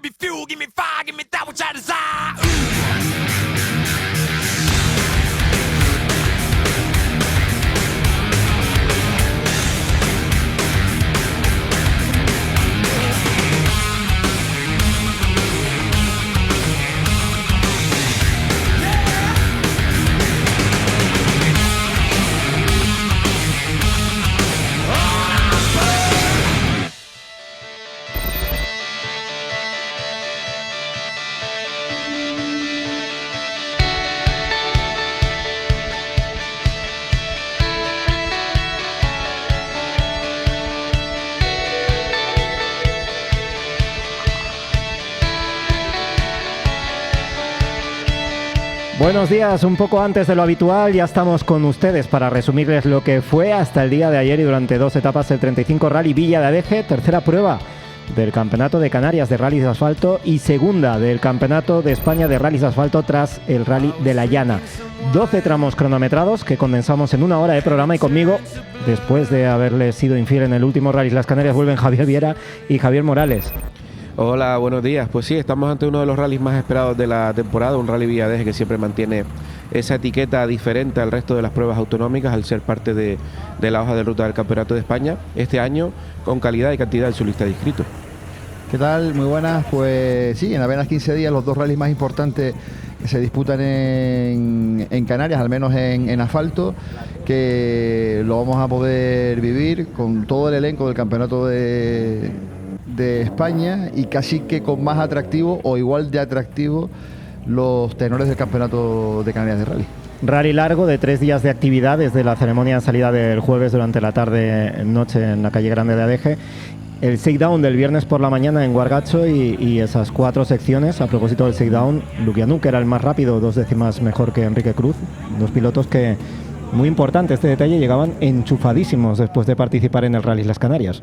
Give me fuel, give me fire, give me that which I desire. Buenos días, un poco antes de lo habitual ya estamos con ustedes para resumirles lo que fue hasta el día de ayer y durante 2 etapas el 35 Rally Villa de Adeje, tercera prueba del Campeonato de Canarias de Rallys de Asfalto y segunda del Campeonato de España de Rallys de Asfalto tras el Rally de la Llana. 12 tramos cronometrados que condensamos en 1 hora de programa y conmigo, después de haberles sido infiel en el último Rally Las Canarias, vuelven Javier Viera y Javier Morales. Hola, buenos días. Pues sí, estamos ante uno de los rallies más esperados de la temporada, un Rally Villadeje que siempre mantiene esa etiqueta diferente al resto de las pruebas autonómicas al ser parte de la hoja de ruta del Campeonato de España, este año con calidad y cantidad en su lista de inscritos. ¿Qué tal? Muy buenas. Pues sí, en apenas 15 días los 2 rallies más importantes que se disputan en Canarias, al menos en asfalto, que lo vamos a poder vivir con todo el elenco del Campeonato de España y casi que con más atractivo o igual de atractivo los tenores del Campeonato de Canarias de Rally. Rally largo de 3 días de actividad desde la ceremonia de salida del jueves durante la tarde-noche en la calle Grande de Adeje, el shakedown del viernes por la mañana en Guargacho y esas 4 secciones. A propósito del shakedown, Lukianuk, que era el más rápido, 2 décimas mejor que Enrique Cruz, 2 pilotos que, muy importante este detalle, llegaban enchufadísimos después de participar en el Rally Las Canarias.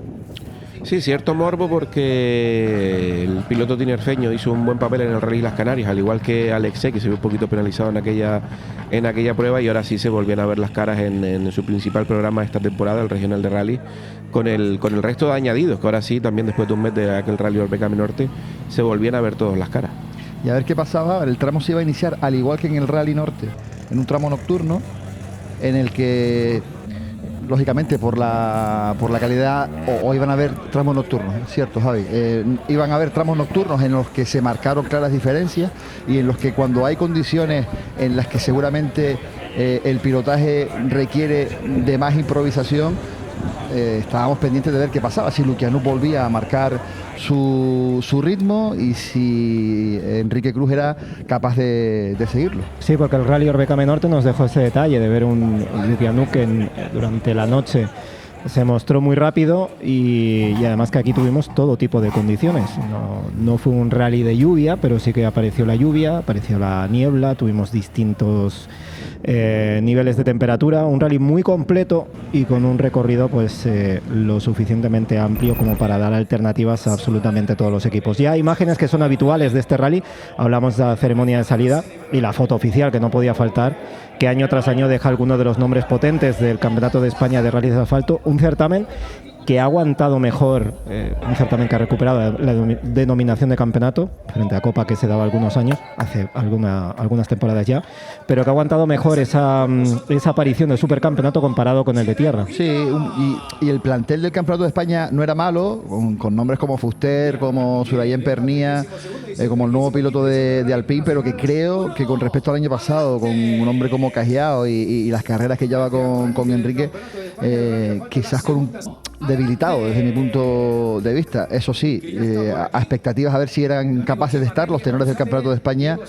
Sí, cierto morbo porque el piloto tinerfeño hizo un buen papel en el Rally Las Canarias, al igual que Alexei, que se vio un poquito penalizado en aquella prueba, y ahora sí se volvían a ver las caras en su principal programa de esta temporada, el Regional de Rally, con el resto de añadidos, que ahora sí, también después de un mes de aquel Rally Orbecami Norte, se volvían a ver todas las caras. Y a ver qué pasaba. El tramo se iba a iniciar al igual que en el Rally Norte, en un tramo nocturno, en el que lógicamente por la calidad o iban a haber tramos nocturnos, ¿cierto, Javi? Iban a haber tramos nocturnos en los que se marcaron claras diferencias y en los que cuando hay condiciones en las que seguramente el pilotaje requiere de más improvisación, estábamos pendientes de ver qué pasaba, si Lukianuk volvía a marcar su ritmo y si Enrique Cruz era capaz de seguirlo. Sí, porque el Rally Orbecame Norte nos dejó ese detalle de ver un Lukianuk que durante la noche se mostró muy rápido y además que aquí tuvimos todo tipo de condiciones. No fue un rally de lluvia, pero sí que apareció la lluvia, apareció la niebla, tuvimos distintos niveles de temperatura, un rally muy completo y con un recorrido pues lo suficientemente amplio como para dar alternativas a absolutamente todos los equipos. Ya imágenes que son habituales de este rally, hablamos de la ceremonia de salida y la foto oficial que no podía faltar, que año tras año deja algunos de los nombres potentes del Campeonato de España de Rallys de Asfalto, un certamen que ha aguantado mejor, un certamen que ha recuperado la denominación de campeonato frente a Copa que se daba algunos años, hace algunas temporadas ya, pero que ha aguantado mejor esa aparición del supercampeonato comparado con el de tierra. Sí, y el plantel del Campeonato de España no era malo, con nombres como Fuster, como Surayen Pernía, como el nuevo piloto de Alpine, pero que creo que con respecto al año pasado, con un hombre como Cajiao y las carreras que lleva con Enrique, quizás con un debilitado desde mi punto de vista. Eso sí, a expectativas a ver si eran capaces de estar los tenores del Campeonato de España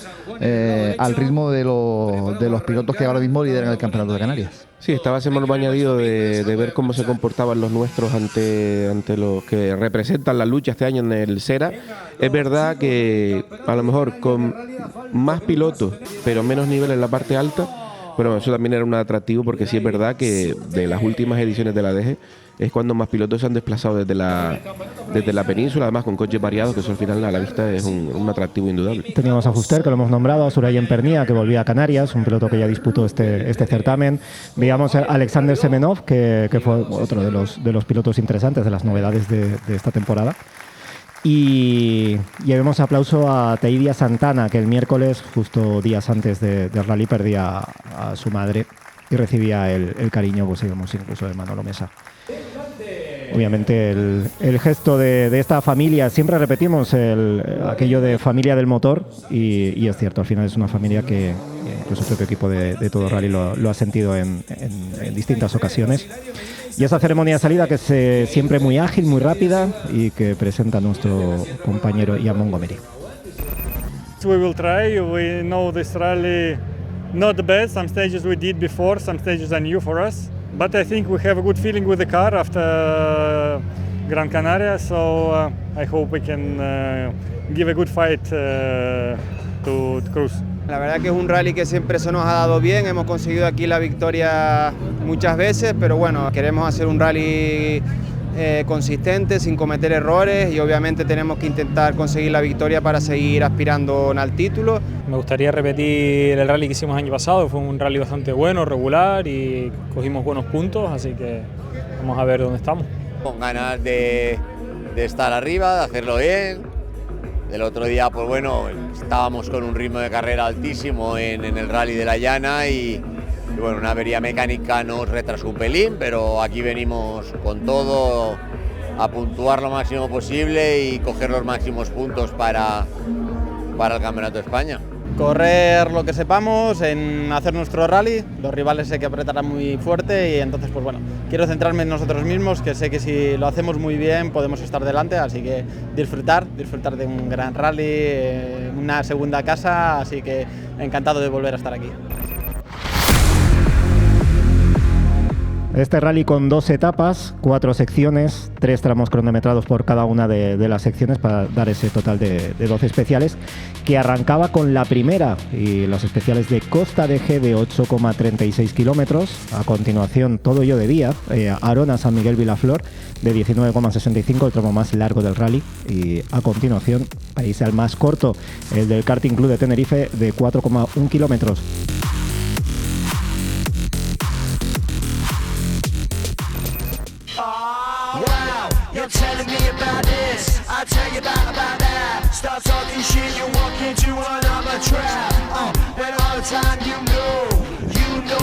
al ritmo de los pilotos que ahora mismo lideran el Campeonato de Canarias. Sí, estaba ese morbo añadido de ver cómo se comportaban los nuestros ante los que representan la lucha este año en el Sera. Es verdad que a lo mejor con más pilotos, pero menos nivel en la parte alta, pero eso también era un atractivo porque sí es verdad que de las últimas ediciones de la DG es cuando más pilotos se han desplazado desde la península, además con coches variados, que eso al final a la vista es un atractivo indudable. Teníamos a Fuster, que lo hemos nombrado, a Surayen Pernía, que volvía a Canarias, un piloto que ya disputó este certamen. Veíamos a Alexander Semenov, que fue otro de los pilotos interesantes, de las novedades de esta temporada. Y llevemos aplauso a Teidia Santana, que el miércoles, justo días antes del rally, perdía a su madre y recibía el cariño, pues digamos, incluso de Manolo Mesa. Obviamente el gesto de esta familia, siempre repetimos aquello de familia del motor, y es cierto, al final es una familia que incluso el propio equipo de Todo Rally lo ha sentido en distintas ocasiones. Y esa ceremonia de salida que es siempre muy ágil, muy rápida, y que presenta a nuestro compañero Ian Montgomery. We will try. We know this rally not the best. Some stages we did before, some stages are new for us. But I think we have a good feeling with the car after Gran Canaria, so I hope we can give a good fight to Cruz. La verdad que es un rally que siempre se nos ha dado bien, hemos conseguido aquí la victoria muchas veces, pero bueno, queremos hacer un rally consistente, sin cometer errores, y obviamente tenemos que intentar conseguir la victoria para seguir aspirando al título. Me gustaría repetir el rally que hicimos el año pasado, fue un rally bastante bueno, regular, y cogimos buenos puntos, así que vamos a ver dónde estamos. Con ganas de estar arriba, de hacerlo bien. El otro día, pues bueno, estábamos con un ritmo de carrera altísimo en el rally de la Llana y bueno, una avería mecánica nos retrasó un pelín, pero aquí venimos con todo a puntuar lo máximo posible y coger los máximos puntos para el Campeonato de España. Correr lo que sepamos, en hacer nuestro rally, los rivales sé que apretarán muy fuerte y entonces pues bueno, quiero centrarme en nosotros mismos, que sé que si lo hacemos muy bien podemos estar delante, así que disfrutar de un gran rally, una segunda casa, así que encantado de volver a estar aquí. Este rally con 2 etapas, 4 secciones, 3 tramos cronometrados por cada una de las secciones para dar ese total de 12 especiales, que arrancaba con la primera y los especiales de Costa de G de 8,36 kilómetros. A continuación, todo ello de día, Arona San Miguel Vilaflor de 19,65, el tramo más largo del rally. Y a continuación, para irse al más corto, el del Karting Club de Tenerife de 4,1 kilómetros. You're telling me about this, I tell you about that. Start talking shit, you walk into another trap. But all the time you know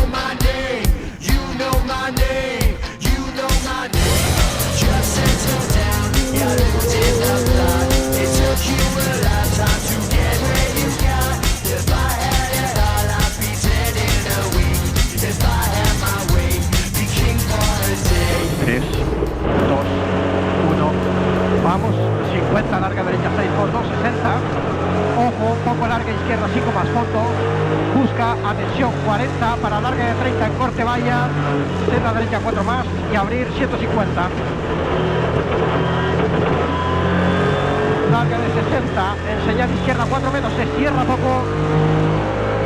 my name, you know my name, you know my name. Just settle down, you lived in the blood. It took you a lifetime to get where you got. If I had it all, I'd be dead in a week. If I had my way, be king for a day. 3, 2, vamos, 50, larga derecha 6 fondo, 60, ojo, poco larga izquierda 5 más fondo, busca, atención, 40, para larga de 30 en corte valla, senda derecha 4 más y abrir 150. Larga de 60, en señal izquierda 4 menos, se cierra poco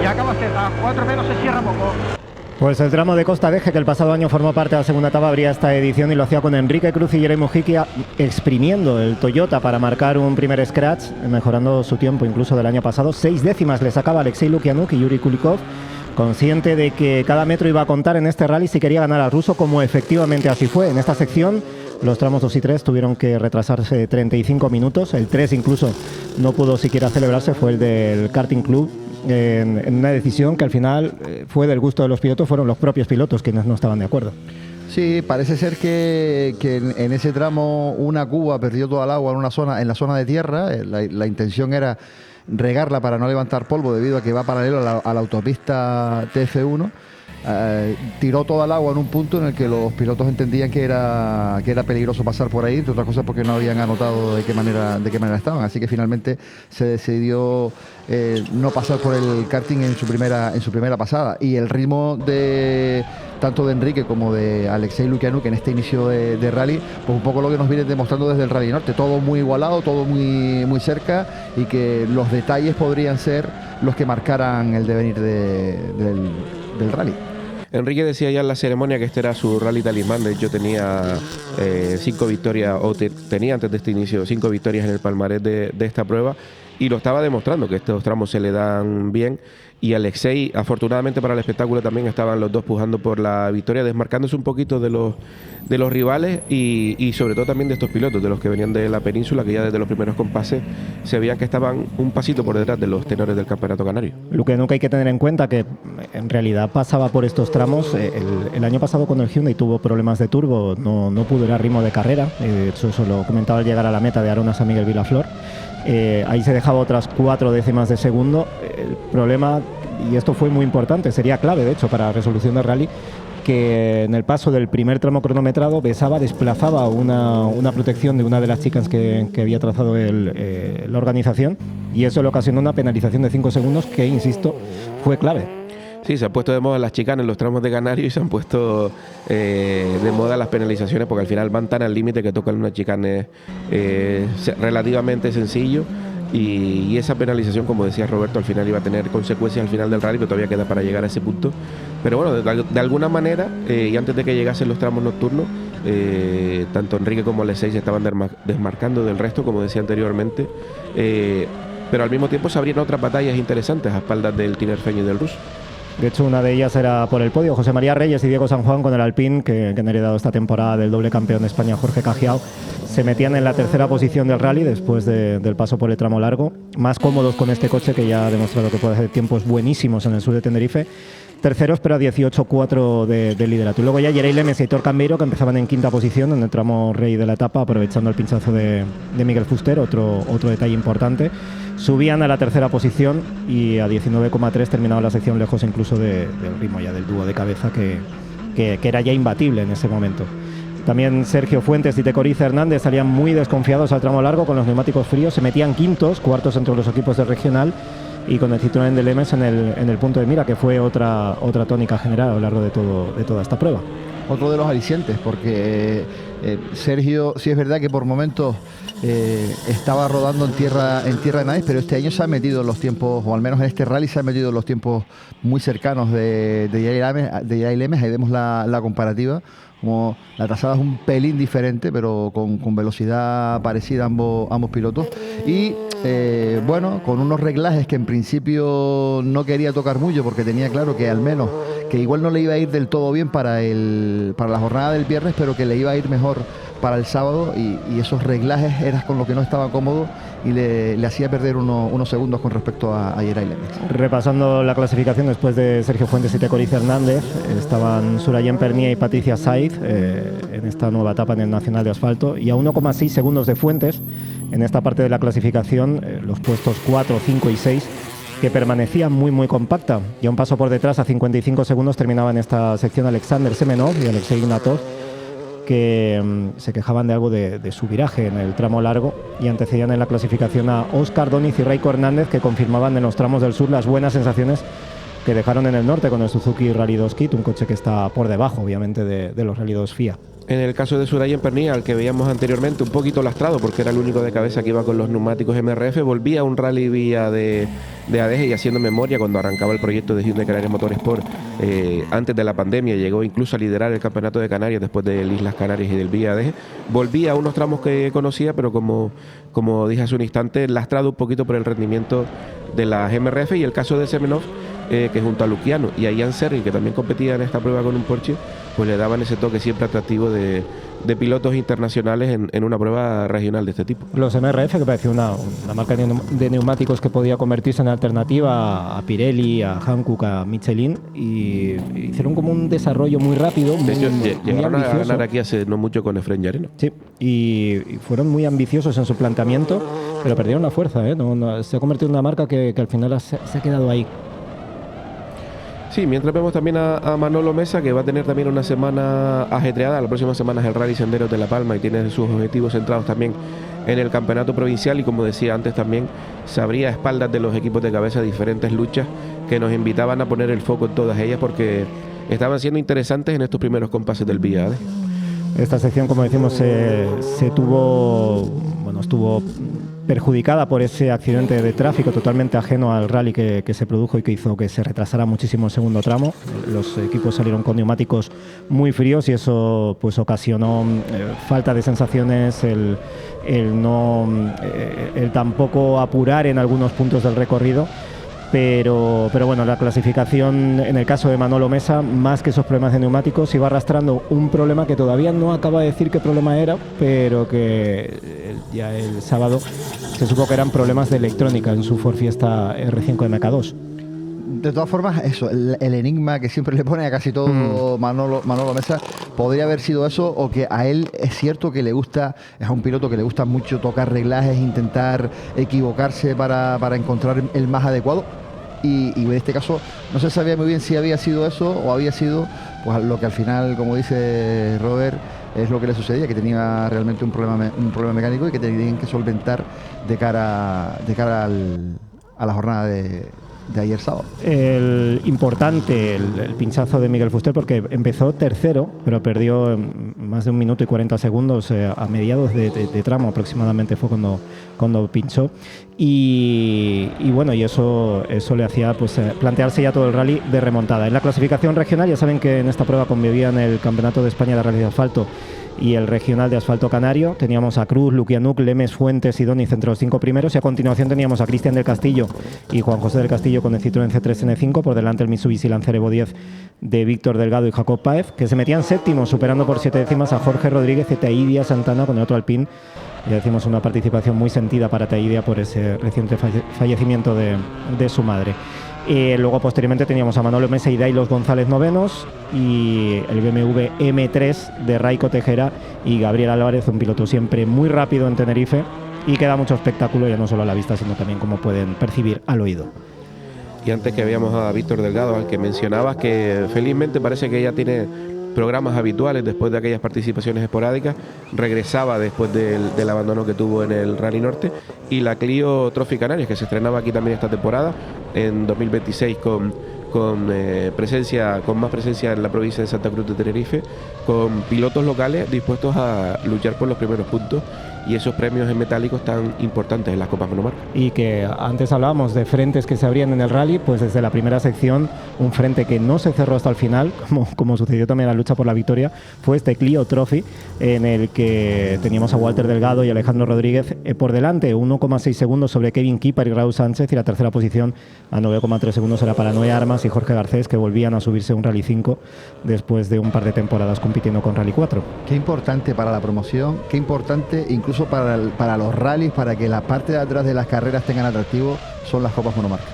y acaba senda, 4 menos, se cierra poco. Pues el tramo de Costa Deje, que el pasado año formó parte de la segunda etapa, abría esta edición y lo hacía con Enrique Cruz y Jeremy Mujica exprimiendo el Toyota para marcar un primer scratch, mejorando su tiempo incluso del año pasado. 6 décimas le sacaba Alexei Lukianuk y Yuri Kulikov, consciente de que cada metro iba a contar en este rally si quería ganar al ruso, como efectivamente así fue. En esta sección, los tramos 2 y 3 tuvieron que retrasarse 35 minutos. El 3 incluso no pudo siquiera celebrarse, fue el del Karting Club. En una decisión que al final fue del gusto de los pilotos, fueron los propios pilotos quienes no estaban de acuerdo. Sí, parece ser que en ese tramo una cuba perdió toda el agua en la zona de tierra. La intención era regarla para no levantar polvo debido a que va paralelo a la autopista TF1. Tiró toda el agua en un punto en el que los pilotos entendían que era peligroso pasar por ahí, entre otras cosas porque no habían anotado de qué manera estaban, así que finalmente se decidió no pasar por el karting en su primera pasada, y el ritmo de tanto de Enrique como de Alexei Lukianuk en este inicio de rally, pues un poco lo que nos viene demostrando desde el Rally Norte, todo muy igualado, todo muy, muy cerca, y que los detalles podrían ser los que marcaran el devenir del rally. Enrique decía ya en la ceremonia que este era su rally talismán. De hecho tenía 5 victorias, o tenía antes de este inicio 5 victorias en el palmarés de esta prueba, y lo estaba demostrando, que estos tramos se le dan bien. Y Alexei, afortunadamente para el espectáculo, también estaban los dos pujando por la victoria, desmarcándose un poquito de los rivales y sobre todo también de estos pilotos, de los que venían de la península, que ya desde los primeros compases se veían que estaban un pasito por detrás de los tenores del Campeonato Canario. Lo que nunca hay que tener en cuenta que en realidad pasaba por estos tramos. El año pasado cuando el Hyundai tuvo problemas de turbo no pudo ir a ritmo de carrera. Eso lo comentaba al llegar a la meta de Arona San Miguel Vilaflor. Ahí se dejaba otras 4 décimas de segundo. El problema, y esto fue muy importante, sería clave de hecho para la resolución del rally, que en el paso del primer tramo cronometrado Besaba desplazaba una protección de una de las chicas que había trazado la organización, y eso le ocasionó una penalización de 5 segundos que, insisto, fue clave. Sí, se han puesto de moda las chicanas en los tramos de Canario y se han puesto de moda las penalizaciones, porque al final van tan al límite que tocan una chicane relativamente sencillo, y esa penalización, como decía Roberto, al final iba a tener consecuencias al final del rally, pero todavía queda para llegar a ese punto. Pero bueno, de alguna manera, y antes de que llegasen los tramos nocturnos, tanto Enrique como Alexei se estaban desmarcando del resto, como decía anteriormente, pero al mismo tiempo se abrían otras batallas interesantes a espaldas del tinerfeño y del ruso. De hecho, una de ellas era por el podio. José María Reyes y Diego San Juan con el Alpine, que han heredado esta temporada del doble campeón de España Jorge Cajiao, se metían en la tercera posición del rally después del paso por el tramo largo, más cómodos con este coche que ya ha demostrado que puede hacer tiempos buenísimos en el sur de Tenerife. Terceros, pero a 18.4 de liderato. Y luego ya Yerei Lemes y Aitor Cambeiro, que empezaban en quinta posición en el tramo rey de la etapa, aprovechando el pinchazo de Miguel Fuster, otro detalle importante. Subían a la tercera posición y a 19.3 terminaba la sección, lejos incluso del ritmo ya del dúo de cabeza, que era ya imbatible en ese momento. También Sergio Fuentes y Tecoriza Hernández salían muy desconfiados al tramo largo con los neumáticos fríos, se metían quintos, cuartos entre los equipos del regional, y con el Citroën de Lemes en el punto de mira, que fue otra tónica general a lo largo de toda esta prueba. Otro de los alicientes, porque Sergio, sí es verdad que por momentos estaba rodando en tierra de nadie, pero este año se ha metido en los tiempos, o al menos en este rally se ha metido en los tiempos muy cercanos de Yerei Lemes. Ahí vemos la comparativa, como la trazada es un pelín diferente, pero con velocidad parecida ambos pilotos. Y bueno, con unos reglajes que en principio no quería tocar mucho, porque tenía claro que al menos que igual no le iba a ir del todo bien para la jornada del viernes, pero que le iba a ir mejor para el sábado, y esos reglajes eran con lo que no estaba cómodo y le hacía perder unos segundos con respecto a Yerei Lemes. Repasando la clasificación, después de Sergio Fuentes y Tecoriza Hernández, estaban Surayen Pernia y Patricia Saiz en esta nueva etapa en el Nacional de Asfalto, y a 1,6 segundos de Fuentes en esta parte de la clasificación, los puestos 4, 5 y 6, que permanecía muy compacta, y a un paso por detrás, a 55 segundos, terminaba en esta sección Alexander Semenov y Alexei Ignatov, que se quejaban de algo de su viraje en el tramo largo, y antecedían en la clasificación a Óscar Doniz y Raiko Hernández, que confirmaban en los tramos del sur las buenas sensaciones que dejaron en el norte con el Suzuki Rally 2 Kit, un coche que está por debajo, obviamente, de los Rally 2 FIA. En el caso de Surayen Pernia, al que veíamos anteriormente un poquito lastrado, porque era el único de cabeza que iba con los neumáticos MRF, volvía a un rally vía de ADG, y haciendo memoria, cuando arrancaba el proyecto de Hyundai Canarias Motorsport antes de la pandemia, llegó incluso a liderar el campeonato de Canarias después del Islas Canarias y del vía ADG. Volvía a unos tramos que conocía, pero como dije hace un instante, lastrado un poquito por el rendimiento de las MRF. Y el caso de Semenov, que junto a Luciano y a Ian Serri, que también competía en esta prueba con un Porsche, pues le daban ese toque siempre atractivo de pilotos internacionales en una prueba regional de este tipo. Los MRF, que parecía una marca de neumáticos que podía convertirse en alternativa a Pirelli, a Hankook, a Michelin, y hicieron como un desarrollo muy rápido. De hecho, llegaron a ganar aquí hace no mucho con Efren Llareno. Sí, y fueron muy ambiciosos en su planteamiento, pero perdieron la fuerza, ¿eh? Se ha convertido en una marca que al final se ha quedado ahí. Sí, mientras vemos también a Manolo Mesa, que va a tener también una semana ajetreada. La próxima semana es el Rally Senderos de La Palma y tiene sus objetivos centrados también en el campeonato provincial, y como decía antes también se abría a espaldas de los equipos de cabeza diferentes luchas que nos invitaban a poner el foco en todas ellas, porque estaban siendo interesantes en estos primeros compases del vía AD. Esta sección, como decimos, estuvo perjudicada por ese accidente de tráfico totalmente ajeno al rally que se produjo y que hizo que se retrasara muchísimo el segundo tramo. Los equipos salieron con neumáticos muy fríos y eso pues ocasionó falta de sensaciones, el tampoco apurar en algunos puntos del recorrido. Pero bueno, la clasificación en el caso de Manolo Mesa, más que esos problemas de neumáticos, iba arrastrando un problema que todavía no acaba de decir qué problema era, pero que ya el sábado se supo que eran problemas de electrónica en su Ford Fiesta R5 MK2. De todas formas, eso, el enigma que siempre le pone a casi todo Manolo Mesa, podría haber sido eso, o que a él es cierto que le gusta, es un piloto que le gusta mucho tocar reglajes, intentar equivocarse para encontrar el más adecuado. Y en este caso no se sabía muy bien si había sido eso o había sido pues lo que al final, como dice Robert, es lo que le sucedía, que tenía realmente un problema mecánico y que tenían que solventar de cara a la jornada de ayer sábado. El pinchazo de Miguel Fuster, porque empezó tercero, pero perdió más de 1 minuto y 40 segundos a mediados de tramo aproximadamente fue cuando pinchó. Y bueno, y eso le hacía pues plantearse ya todo el rally de remontada. En la clasificación regional, ya saben que en esta prueba convivían el Campeonato de España de Rally de Asfalto y el Regional de Asfalto Canario. Teníamos a Cruz, Lukianuk, Lemes, Fuentes y Doniz entre los 5 primeros, y a continuación teníamos a Cristian del Castillo y Juan José del Castillo con el Citroën C3 N5, por delante el Mitsubishi Lancer Evo 10 de Víctor Delgado y Jacob Páez, que se metían séptimos, superando por 7 décimas a Jorge Rodríguez y Taidia Santana con el otro Alpine. Ya decimos, una participación muy sentida para Taidia por ese reciente fallecimiento de su madre. Luego posteriormente teníamos a Manolo Mesa y Dailos González novenos, y el BMW M3 de Raico Tejera y Gabriel Álvarez, un piloto siempre muy rápido en Tenerife y que da mucho espectáculo, ya no solo a la vista sino también como pueden percibir al oído. Y antes que veamos a Víctor Delgado, al que mencionabas, que felizmente parece que ya tiene programas habituales después de aquellas participaciones esporádicas, regresaba después del abandono que tuvo en el Rally Norte, y la Clio Trophy Canarias, que se estrenaba aquí también esta temporada en 2026 con más presencia en la provincia de Santa Cruz de Tenerife, con pilotos locales dispuestos a luchar por los primeros puntos y esos premios en metálicos tan importantes en las Copas Monomarca. Y que antes hablábamos de frentes que se abrían en el rally, pues desde la primera sección, un frente que no se cerró hasta el final, como sucedió también en la lucha por la victoria, fue este Clio Trophy, en el que teníamos a Walter Delgado y Alejandro Rodríguez por delante, 1,6 segundos sobre Kevin Kippar y Raúl Sánchez, y la tercera posición a 9,3 segundos era para Noé Armas y Jorge Garcés, que volvían a subirse un Rally 5 después de un par de temporadas compitiendo con Rally 4. Qué importante para la promoción, qué importante incluso para los rallies, para que la parte de atrás de las carreras tengan atractivo, son las Copas Monomarca.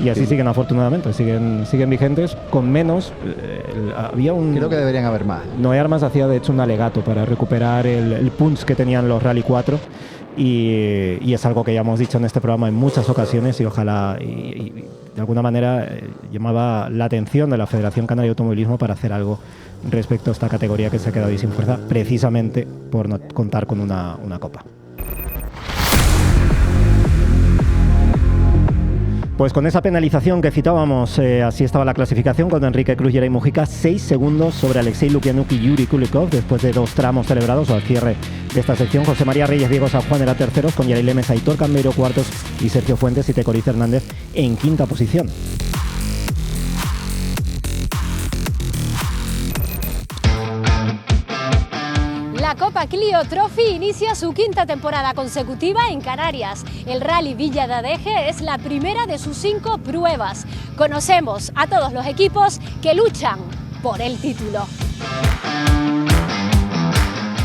Y así siguen, afortunadamente, siguen vigentes con menos. Creo que deberían haber más. Noé Armas hacía de hecho un alegato para recuperar el punch que tenían los Rally 4, y es algo que ya hemos dicho en este programa en muchas ocasiones, y ojalá y de alguna manera llamaba la atención de la Federación Canaria de Automovilismo para hacer algo respecto a esta categoría que se ha quedado ahí sin fuerza, precisamente por no contar con una copa. Pues con esa penalización que citábamos, así estaba la clasificación, con Enrique Cruz y Eray Mujica 6 segundos sobre Alexei Lukianuk y Yuri Kulikov, después de 2 tramos celebrados al cierre de esta sección. José María Reyes, Diego San Juan era terceros, con Yaray Lemes, Aitor Cambeiro cuartos y Sergio Fuentes y Tecoriz Hernández en quinta posición. La Copa Clio Trophy inicia su quinta temporada consecutiva en Canarias. El Rally Villa de Adeje es la primera de sus 5 pruebas. Conocemos a todos los equipos que luchan por el título.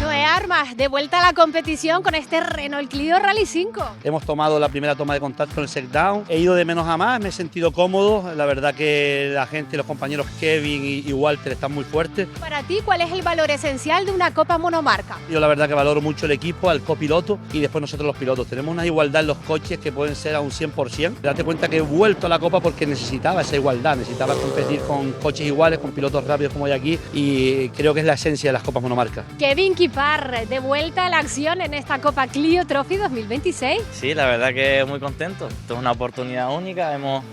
Noé Armas, de vuelta a la competición con este Renault Clio Rally 5. Hemos tomado la primera toma de contacto en el set-down, he ido de menos a más, me he sentido cómodo, la verdad que la gente, los compañeros Kevin y Walter están muy fuertes. Para ti, ¿cuál es el valor esencial de una Copa Monomarca? Yo la verdad que valoro mucho el equipo, al copiloto y después nosotros los pilotos. Tenemos una igualdad en los coches que pueden ser a un 100%. Date cuenta que he vuelto a la Copa porque necesitaba esa igualdad, necesitaba competir con coches iguales, con pilotos rápidos como hay aquí, y creo que es la esencia de las Copas Monomarca. Kevin Kippar, de vuelta a la acción en esta Copa Clio Trophy 2026. Sí, la verdad que muy contento. Esto es una oportunidad única. Hemos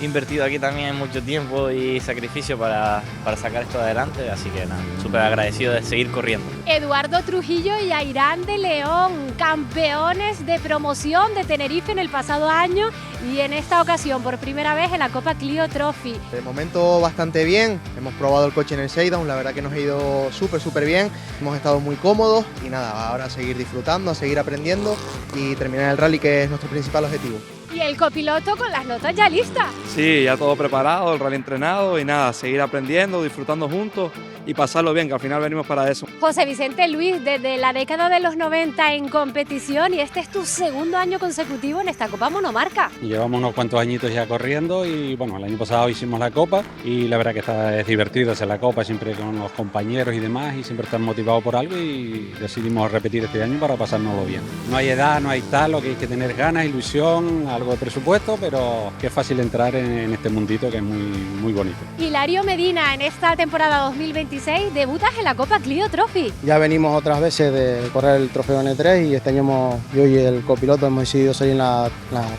invertido aquí también mucho tiempo y sacrificio para sacar esto adelante, así que nada, súper agradecido de seguir corriendo. Eduardo Trujillo y Airán de León, campeones de promoción de Tenerife en el pasado año y en esta ocasión por primera vez en la Copa Clio Trophy. De momento bastante bien, hemos probado el coche en el Shakedown, la verdad que nos ha ido súper bien, hemos estado muy cómodos y nada, ahora a seguir disfrutando, a seguir aprendiendo y terminar el rally, que es nuestro principal objetivo. Y el copiloto con las notas ya listas. Sí, ya todo preparado, el rally entrenado y nada, seguir aprendiendo, disfrutando juntos y pasarlo bien, que al final venimos para eso. José Vicente Luis, desde la década de los 90 en competición y este es tu segundo año consecutivo en esta Copa Monomarca. Llevamos unos cuantos añitos ya corriendo y bueno, el año pasado hicimos la Copa y la verdad que es divertido hacer la Copa siempre con los compañeros y demás y siempre estar motivados por algo y decidimos repetir este año para pasárnoslo bien. No hay edad, no hay tal, lo que hay que tener ganas, ilusión, algo de presupuesto, pero que es fácil entrar en este mundito que es muy bonito. Hilario Medina, en esta temporada 2026 debutas en la Copa Clio Trophy. Ya venimos otras veces de correr el trofeo N3 y este año yo y el copiloto hemos decidido salir en la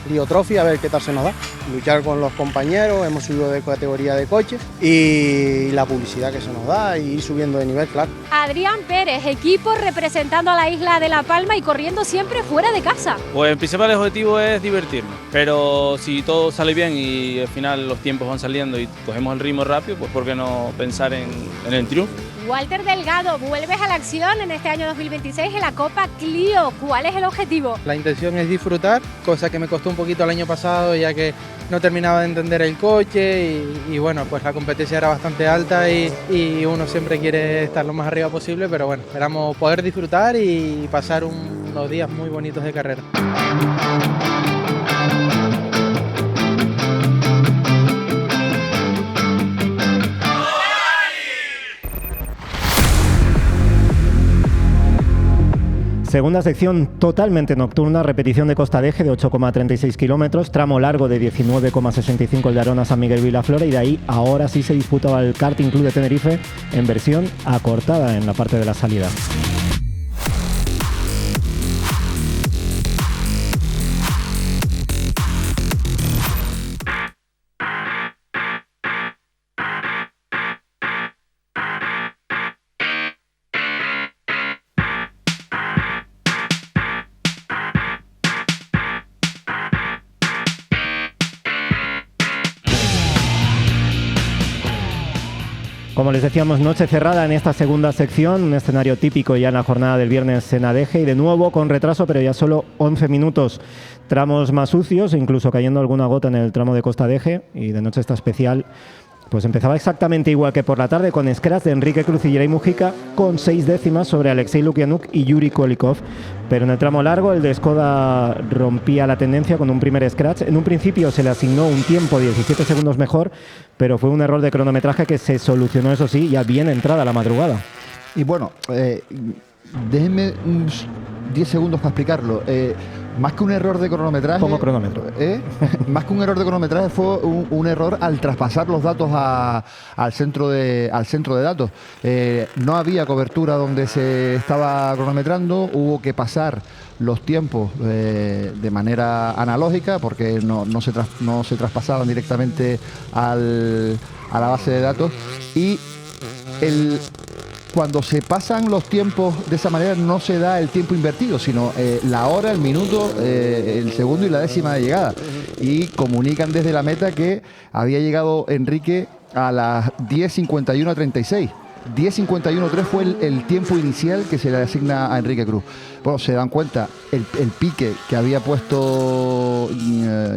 Clio Trophy a ver qué tal se nos da. Luchar con los compañeros, hemos subido de categoría de coches y la publicidad que se nos da y ir subiendo de nivel, claro. Adrián Pérez, equipo representando a la isla de La Palma y corriendo siempre fuera de casa. Pues el principal objetivo es divertirnos, pero si todo sale bien y al final los tiempos van saliendo y cogemos el ritmo rápido, pues ¿por qué no pensar en el triunfo? Walter Delgado, vuelves a la acción en este año 2026 en la Copa Clio. ¿Cuál es el objetivo? La intención es disfrutar, cosa que me costó un poquito el año pasado ya que no terminaba de entender el coche y bueno, pues la competencia era bastante alta y uno siempre quiere estar lo más arriba posible, pero bueno, esperamos poder disfrutar y pasar unos días muy bonitos de carrera. Segunda sección totalmente nocturna, repetición de Costa de Eje de 8,36 kilómetros, tramo largo de 19,65 el de Arona San Miguel Vilaflora y de ahí ahora sí se disputaba el Karting Club de Tenerife en versión acortada en la parte de la salida. Como les decíamos, noche cerrada en esta segunda sección, un escenario típico ya en la jornada del viernes en Adeje y de nuevo con retraso, pero ya solo 11 minutos. Tramos más sucios, incluso cayendo alguna gota en el tramo de Costa de Eje y de noche esta especial. Pues empezaba exactamente igual que por la tarde con scratch de Enrique Cruz y Geray Mujica con 6 décimas sobre Alexei Lukianuk y Yuri Kolikov. Pero en el tramo largo el de Skoda rompía la tendencia con un primer scratch. En un principio se le asignó un tiempo 17 segundos mejor, pero fue un error de cronometraje que se solucionó, eso sí, ya bien entrada la madrugada. Y bueno, déjenme 10 segundos para explicarlo. Más que un error de cronometraje... Pongo cronómetro. Más que un error de cronometraje fue un error al traspasar los datos al centro de datos. No había cobertura donde se estaba cronometrando, hubo que pasar los tiempos de manera analógica porque no se traspasaban directamente a la base de datos y cuando se pasan los tiempos de esa manera no se da el tiempo invertido, sino la hora, el minuto, el segundo y la décima de llegada. Y comunican desde la meta que había llegado Enrique a las 10:51:36. 10:51:3 fue el tiempo inicial que se le asigna a Enrique Cruz. Bueno, se dan cuenta, el pique que había puesto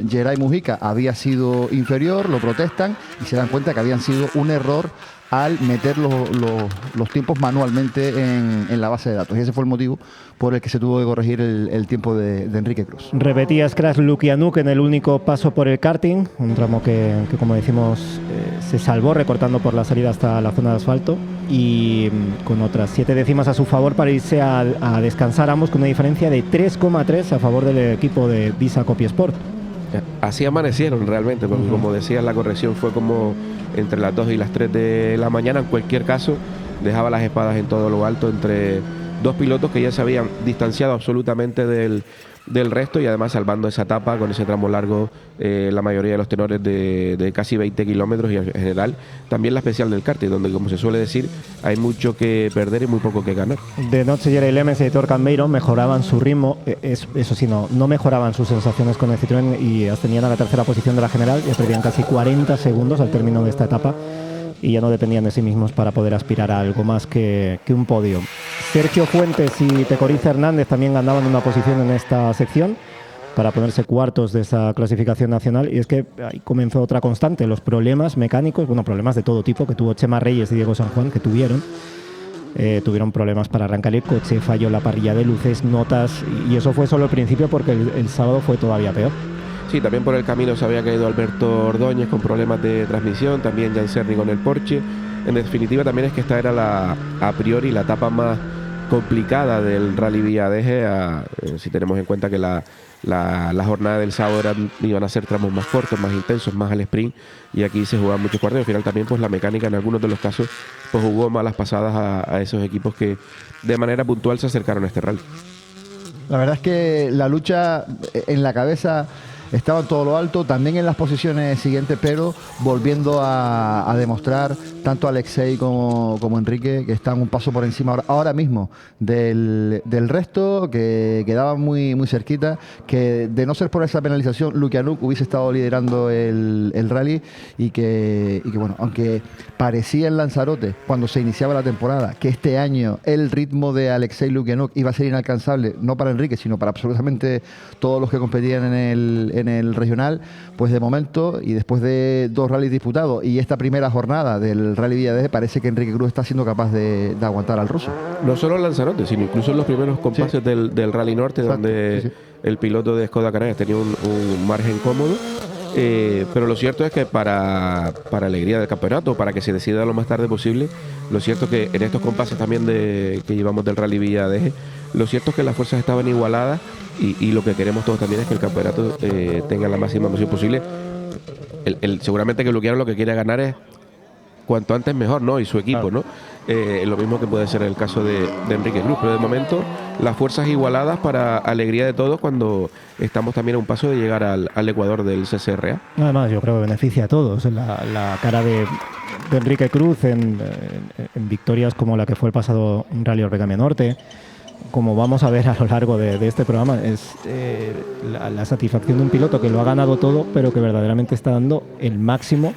Geray Mujica había sido inferior, lo protestan y se dan cuenta que habían sido un error al meter los tiempos manualmente en la base de datos. Y ese fue el motivo por el que se tuvo que corregir el tiempo de Enrique Cruz. Repetía Scratch Lukianuk en el único paso por el karting, un tramo que como decimos, se salvó recortando por la salida hasta la zona de asfalto y con otras 7 décimas a su favor para irse a descansar ambos con una diferencia de 3,3 a favor del equipo de Visa Copiesport. Así amanecieron realmente, porque como decías, la corrección fue como entre las 2 y las 3 de la mañana. En cualquier caso, dejaba las espadas en todo lo alto entre dos pilotos que ya se habían distanciado absolutamente del del resto y además salvando esa etapa con ese tramo largo, la mayoría de los tenores de casi 20 kilómetros y en general también la especial del karting, donde como se suele decir hay mucho que perder y muy poco que ganar. De noche Jerey Lemes y Aitor Cambeiro mejoraban su ritmo, eso sí, no mejoraban sus sensaciones con el Citroën y ascendían a la tercera posición de la general, ya perdían casi 40 segundos al término de esta etapa y ya no dependían de sí mismos para poder aspirar a algo más que un podio. Sergio Fuentes y Tecoriza Hernández también ganaban una posición en esta sección para ponerse cuartos de esa clasificación nacional, y es que ahí comenzó otra constante, los problemas mecánicos, problemas de todo tipo que tuvo Chema Reyes y Diego San Juan, que tuvieron problemas para arrancar el coche, falló la parrilla de luces, notas, y eso fue solo el principio porque el sábado fue todavía peor. Sí, también por el camino se había caído Alberto Ordóñez con problemas de transmisión, también Jan Serni con el Porsche. En definitiva también es que esta era a priori la etapa más complicada del Rally Villadeje, si tenemos en cuenta que la jornada del sábado iban a ser tramos más cortos, más intensos, más al sprint, y aquí se jugaban muchos cuartos y al final también pues la mecánica en algunos de los casos pues jugó malas pasadas a esos equipos que de manera puntual se acercaron a este rally. La verdad es que la lucha en la cabeza estaba en todo lo alto, también en las posiciones siguientes, pero volviendo a demostrar tanto Alexei como Enrique que están un paso por encima ahora mismo del resto, que quedaban muy cerquita, que de no ser por esa penalización Lukianuk hubiese estado liderando el rally y que bueno, aunque parecía en Lanzarote cuando se iniciaba la temporada que este año el ritmo de Alexei Lukianuk iba a ser inalcanzable, no para Enrique sino para absolutamente todos los que competían en el regional, pues de momento y después de 2 rallies disputados y esta primera jornada del Rally Villadeje parece que Enrique Cruz está siendo capaz de aguantar al ruso. No solo en Lanzarote, sino incluso en los primeros compases del Rally Norte. Exacto, donde el piloto de Skoda Canarias tenía un margen cómodo. Pero lo cierto es que para alegría del campeonato, para que se decida lo más tarde posible, lo cierto es que en estos compases también que llevamos del Rally Villadeje, lo cierto es que las fuerzas estaban igualadas y lo que queremos todos también es que el campeonato tenga la máxima emoción posible. Seguramente que lo que quiere ganar es cuanto antes mejor, ¿no? Y su equipo, ¿no? Lo mismo que puede ser el caso de Enrique Cruz, pero de momento las fuerzas igualadas para alegría de todos cuando estamos también a un paso de llegar al Ecuador del CCRA. Además, yo creo que beneficia a todos. La cara de Enrique Cruz en victorias como la que fue el pasado Rally Orbegamia Norte, como vamos a ver a lo largo de este programa, es la satisfacción de un piloto que lo ha ganado todo, pero que verdaderamente está dando el máximo,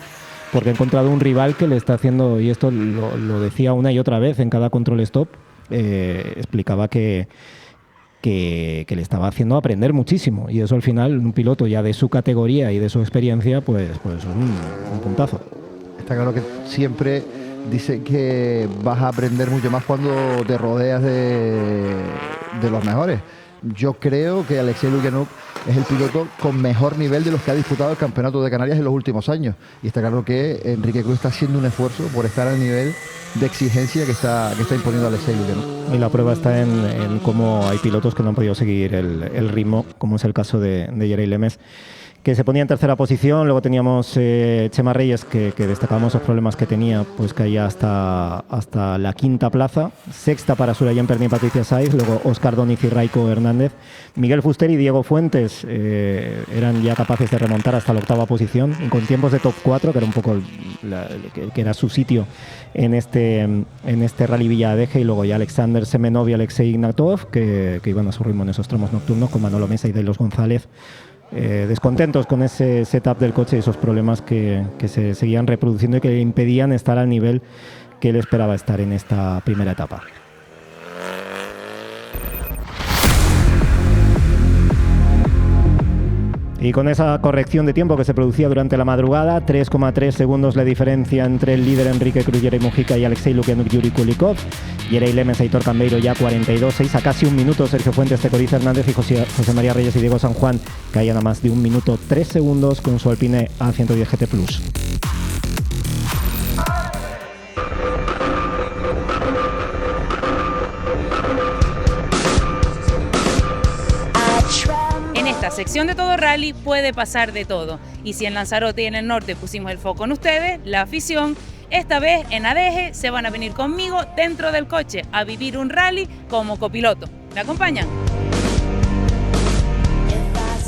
porque ha encontrado un rival que le está haciendo, y esto lo decía una y otra vez en cada control stop, explicaba que le estaba haciendo aprender muchísimo, y eso al final un piloto ya de su categoría y de su experiencia pues es un puntazo. Está claro que siempre dice que vas a aprender mucho más cuando te rodeas de los mejores. Yo creo que Alexei Lukianuk es el piloto con mejor nivel de los que ha disputado el Campeonato de Canarias en los últimos años. Y está claro que Enrique Cruz está haciendo un esfuerzo por estar al nivel de exigencia que está imponiendo Alexei Lukianuk. Y la prueba está en cómo hay pilotos que no han podido seguir el ritmo, como es el caso de Jerey Lemes, que se ponía en tercera posición. Luego teníamos Chema Reyes, que destacábamos los problemas que tenía, pues caía hasta la quinta plaza. Sexta para Surayen Perni y Patricia Saiz. Luego Óscar Doniz y Raico Hernández. Miguel Fuster y Diego Fuentes eran ya capaces de remontar hasta la octava posición, con tiempos de top 4, que era un poco que era su sitio en este Rally Villadeje. Y luego ya Alexander Semenov y Alexei Ignatov, que iban a su ritmo en esos tramos nocturnos, con Manolo Mesa y Delos González. Descontentos con ese setup del coche y esos problemas que se seguían reproduciendo y que le impedían estar al nivel que él esperaba estar en esta primera etapa. Y con esa corrección de tiempo que se producía durante la madrugada, 3,3 segundos la diferencia entre el líder Enrique Cruz, Jerey Mujica y Alexei Lukianuk, Yuri Kulikov. Jerey Lemes, Aitor Cambeiro ya 42.6, a casi un minuto Sergio Fuentes, Tecoriza Hernández y José María Reyes y Diego San Juan caían a más de 1 minuto 3 segundos con su Alpine A110 GT Plus. En esta sección de Todo Rally puede pasar de todo. Y si en Lanzarote y en el norte pusimos el foco en ustedes, la afición, esta vez en Adeje se van a venir conmigo dentro del coche a vivir un rally como copiloto. ¿Me acompañan?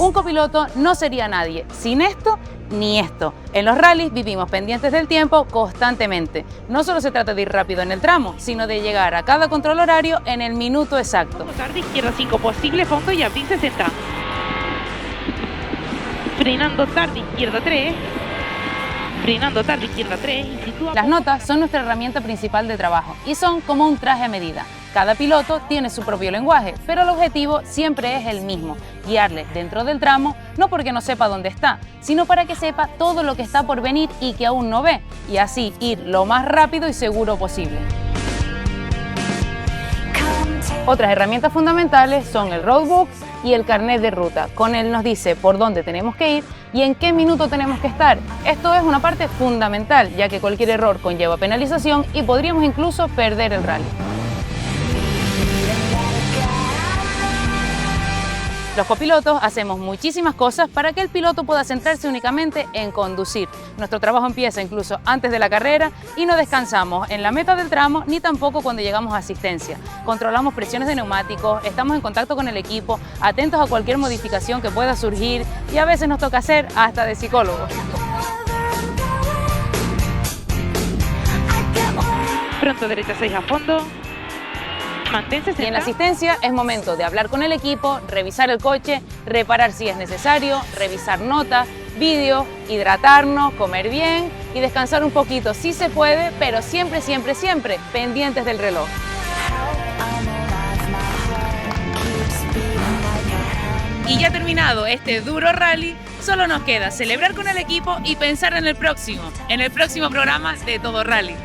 Un copiloto no sería nadie sin esto ni esto. En los rallies vivimos pendientes del tiempo constantemente. No solo se trata de ir rápido en el tramo, sino de llegar a cada control horario en el minuto exacto. Tarde, izquierda 5 posible, fondo y abrir 60. Frenando tarde, izquierda 3. Frenando tarde, izquierda 3. Las notas son nuestra herramienta principal de trabajo y son como un traje a medida. Cada piloto tiene su propio lenguaje, pero el objetivo siempre es el mismo: guiarle dentro del tramo, no porque no sepa dónde está, sino para que sepa todo lo que está por venir y que aún no ve, y así ir lo más rápido y seguro posible. Otras herramientas fundamentales son el roadbook y el carnet de ruta. Con él nos dice por dónde tenemos que ir y en qué minuto tenemos que estar. Esto es una parte fundamental, ya que cualquier error conlleva penalización y podríamos incluso perder el rally. Los copilotos hacemos muchísimas cosas para que el piloto pueda centrarse únicamente en conducir. Nuestro trabajo empieza incluso antes de la carrera y no descansamos en la meta del tramo ni tampoco cuando llegamos a asistencia. Controlamos presiones de neumáticos, estamos en contacto con el equipo, atentos a cualquier modificación que pueda surgir y a veces nos toca hacer hasta de psicólogos. Pronto derecha 6 a fondo. Y en la asistencia es momento de hablar con el equipo, revisar el coche, reparar si es necesario, revisar notas, vídeos, hidratarnos, comer bien y descansar un poquito si se puede, pero siempre, siempre, siempre pendientes del reloj. Y ya terminado este duro rally, solo nos queda celebrar con el equipo y pensar en el próximo programa de Todo Rally.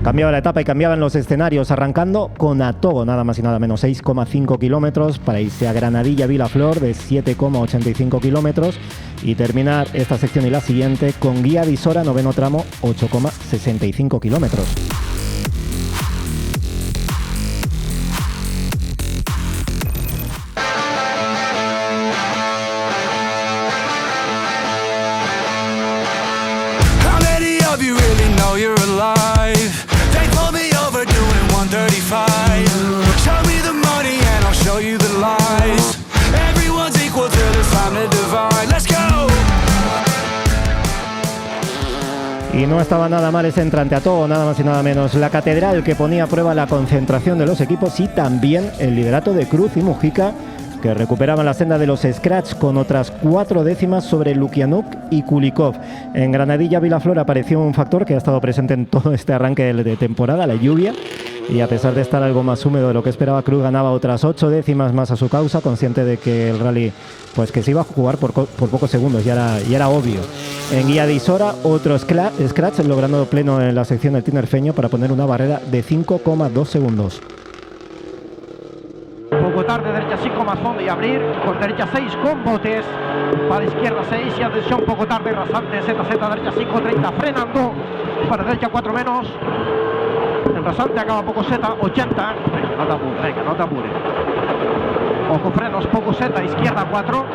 Cambiaba la etapa y cambiaban los escenarios, arrancando con Atogo, nada más y nada menos, 6,5 kilómetros, para irse a Granadilla Vilaflor de 7,85 kilómetros y terminar esta sección y la siguiente con Guía de Isora, noveno tramo, 8,65 kilómetros. Y no estaba nada mal ese entrante a todo, nada más y nada menos. La catedral que ponía a prueba la concentración de los equipos y también el liderato de Cruz y Mujica, que recuperaban la senda de los scratch con otras 4 décimas sobre Lukianuk y Kulikov. En Granadilla Vilaflor apareció un factor que ha estado presente en todo este arranque de temporada, la lluvia. Y a pesar de estar algo más húmedo de lo que esperaba, Cruz ganaba otras 8 décimas más a su causa, consciente de que el rally pues que se iba a jugar por pocos segundos, ya era obvio. En Guía de Isora, otro scratch, logrando pleno en la sección del tinerfeño para poner una barrera de 5,2 segundos. Poco tarde, derecha 5 más fondo y abrir, con derecha 6 con botes, para izquierda 6 y atención, poco tarde, rasante, ZZ, derecha 5, 30, frenando, para derecha 4 menos, en rasante acaba poco Z, 80, venga, no te apures, ojo frenos, poco Z, izquierda 4.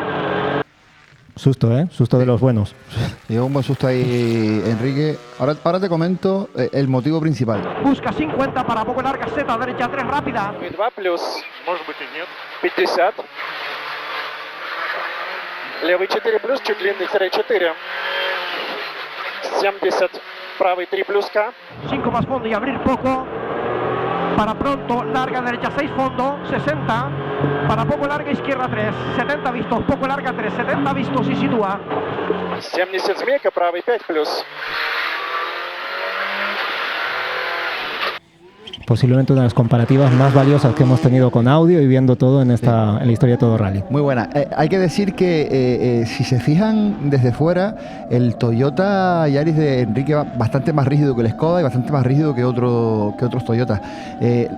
Susto, susto de los buenos. Lleva un buen susto ahí, Enrique. Ahora te comento el motivo principal. Busca 50 para poco larga, Z, derecha 3 rápida. 2 плюс, может быть и нет, 50. Левый 4 плюс, чуть длинный 4. 70, правый 3 плюс К. 5 más fondo y abrir poco. Para pronto, larga derecha 6 fondo, 60. Para poco larga izquierda 3, 70 vistos, poco larga 3, 70 vistos y sitúa. 70 змейка, правый 5 плюс. Posiblemente una de las comparativas más valiosas que hemos tenido con audio y viendo todo en la historia de Todo Rally. Muy buena. Hay que decir que si se fijan desde fuera, el Toyota Yaris de Enrique va bastante más rígido que el Skoda y bastante más rígido que otros Toyotas.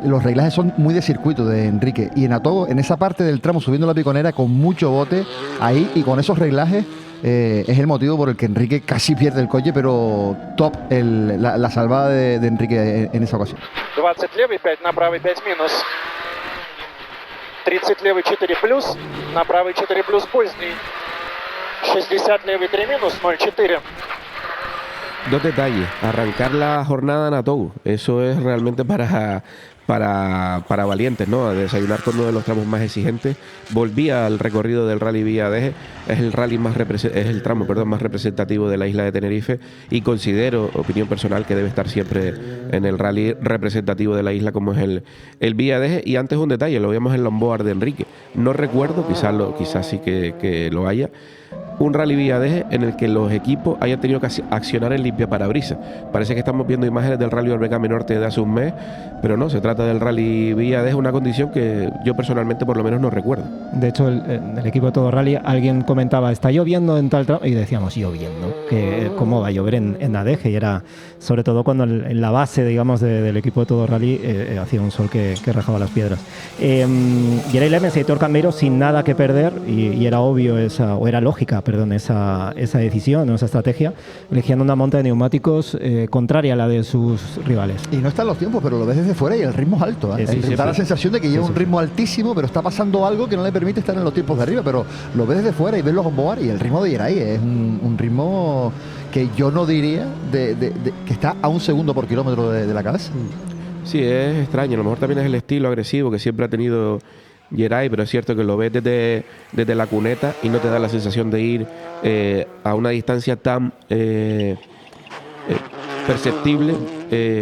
Los reglajes son muy de circuito de Enrique y en Atogo, en esa parte del tramo subiendo la piconera con mucho bote ahí y con esos reglajes, es el motivo por el que Enrique casi pierde el coche, pero top la salvada de Enrique en esa ocasión. 20 левый, 5 на правый, 5 минус. 30 левый, 4 плюс, на правый 4 плюс поздний. 60 левый, 3 минус, 0,4. Dos detalles. Arrancar la jornada en Atogo. Eso es realmente para valientes, ¿no? A desayunar con uno de los tramos más exigentes. Volvía al recorrido del Rally Villa Deje. Es el tramo más representativo de la isla de Tenerife, y considero, opinión personal, que debe estar siempre en el rally representativo de la isla, como es el Villa Deje. Y antes, un detalle, lo vimos en Lomboard de Enrique. No recuerdo, quizás sí que lo haya, un Rally Villadeje en el que los equipos hayan tenido que accionar en limpiaparabrisas. Parece que estamos viendo imágenes del Rally Orbecame Norte de hace un mes, pero no, se trata del Rally Villadeje, una condición que yo personalmente por lo menos no recuerdo. De hecho, el equipo de Todo Rally, alguien comentaba, está lloviendo en tal tramo, y decíamos, lloviendo, que cómo va a llover en Adeje, y era sobre todo cuando en la base, digamos, del equipo de Todo Rally hacía un sol que rajaba las piedras. Geray Lemes y Aitor Cambeiro sin nada que perder, y era obvio era lógica, esa decisión, esa estrategia, elegían una monta de neumáticos contraria a la de sus rivales. Y no están los tiempos, pero lo ves desde fuera y el ritmo es alto. Da la sensación de que lleva un ritmo altísimo, pero está pasando algo que no le permite estar en los tiempos de arriba, pero lo ves desde fuera y ves los onboard, y el ritmo de Geray es un ritmo que yo no diría que está a un segundo por kilómetro de la cabeza. Sí, es extraño. A lo mejor también es el estilo agresivo que siempre ha tenido Geray, pero es cierto que lo ves desde la cuneta y no te da la sensación de ir a una distancia tan perceptible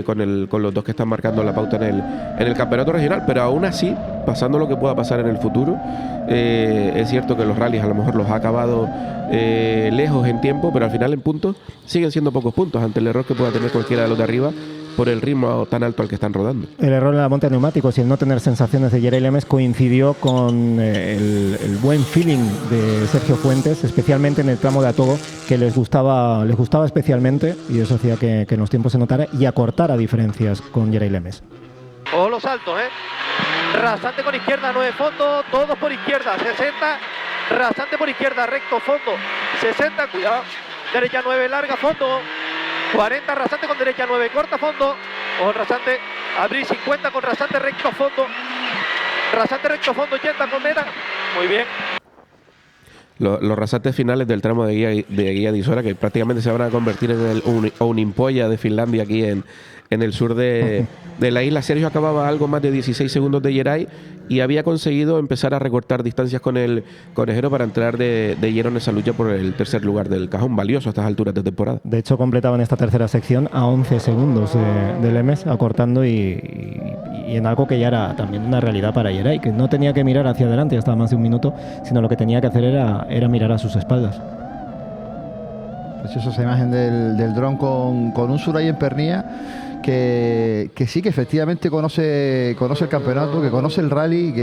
con los dos que están marcando la pauta en el campeonato regional. Pero aún así, pasando lo que pueda pasar en el futuro, es cierto que los rallies a lo mejor los ha acabado lejos en tiempo, pero al final en puntos siguen siendo pocos puntos ante el error que pueda tener cualquiera de los de arriba por el ritmo tan alto al que están rodando. El error en la monta de neumáticos y el no tener sensaciones de Geray Lemes coincidió con el buen feeling de Sergio Fuentes, especialmente en el tramo de Atogo, que les gustaba especialmente, y eso hacía que en los tiempos se notara y acortara diferencias con Geray Lemes. Ojo los saltos, rasante con izquierda, 9 fondo, todos por izquierda, 60, rasante por izquierda, recto, fondo, 60, cuidado, derecha 9, larga, fondo, 40, rasante con derecha 9, corta, fondo, ojo rasante, abrir 50 con rasante, recto, fondo, 80 con meta, muy bien. Los rasantes finales del tramo de Guía de Isora, que prácticamente se van a convertir en el Unimpolla de Finlandia aquí en el sur de la isla. Sergio acababa algo más de 16 segundos de Geray y había conseguido empezar a recortar distancias con el conejero para entrar de lleno en esa lucha por el tercer lugar del cajón, valioso a estas alturas de temporada. De hecho, completaban esta tercera sección a 11 segundos de Lemes, acortando y en algo que ya era también una realidad para Geray, que no tenía que mirar hacia adelante hasta más de un minuto, sino lo que tenía que hacer era mirar a sus espaldas. Preciosa esa imagen del dron con un Suray en pernía, que sí, que efectivamente conoce el campeonato, que conoce el rally,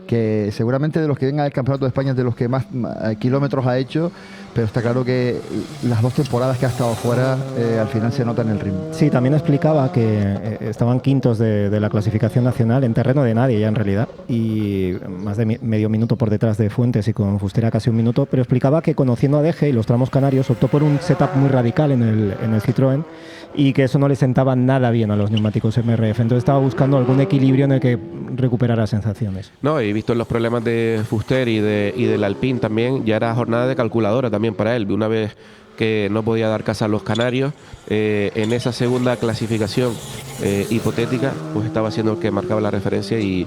que seguramente de los que vengan al campeonato de España es de los que más kilómetros ha hecho, pero está claro que las 2 temporadas que ha estado fuera al final se nota en el ritmo. Sí, también explicaba que estaban quintos de la clasificación nacional en terreno de nadie ya en realidad, y más de medio minuto por detrás de Fuentes y con Fustera casi un minuto, pero explicaba que conociendo a Deje y los tramos canarios optó por un setup muy radical en el Citroën, y que eso no le sentaba nada bien a los neumáticos MRF, entonces estaba buscando algún equilibrio en el que recuperara sensaciones. No, y visto los problemas de Fuster y del Alpine también, ya era jornada de calculadora también para él, una vez que no podía dar casa a los canarios, en esa segunda clasificación hipotética, pues estaba siendo el que marcaba la referencia y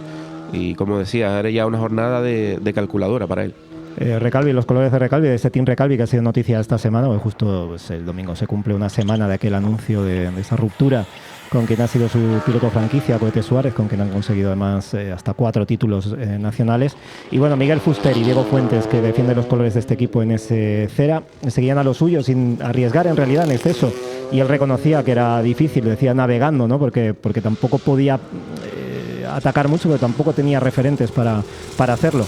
como decía, era ya una jornada de calculadora para él. Recalvi, los colores de Recalvi, de ese Team Recalvi que ha sido noticia esta semana, pues justo pues, el domingo se cumple una semana de aquel anuncio de esa ruptura con quien ha sido su piloto franquicia, Cohete Suárez, con quien han conseguido además hasta 4 títulos nacionales. Y bueno, Miguel Fuster y Diego Fuentes, que defienden los colores de este equipo en ese Cera, seguían a lo suyo sin arriesgar en realidad en exceso, y él reconocía que era difícil, decía navegando, ¿no? porque tampoco podía atacar mucho, pero tampoco tenía referentes para hacerlo.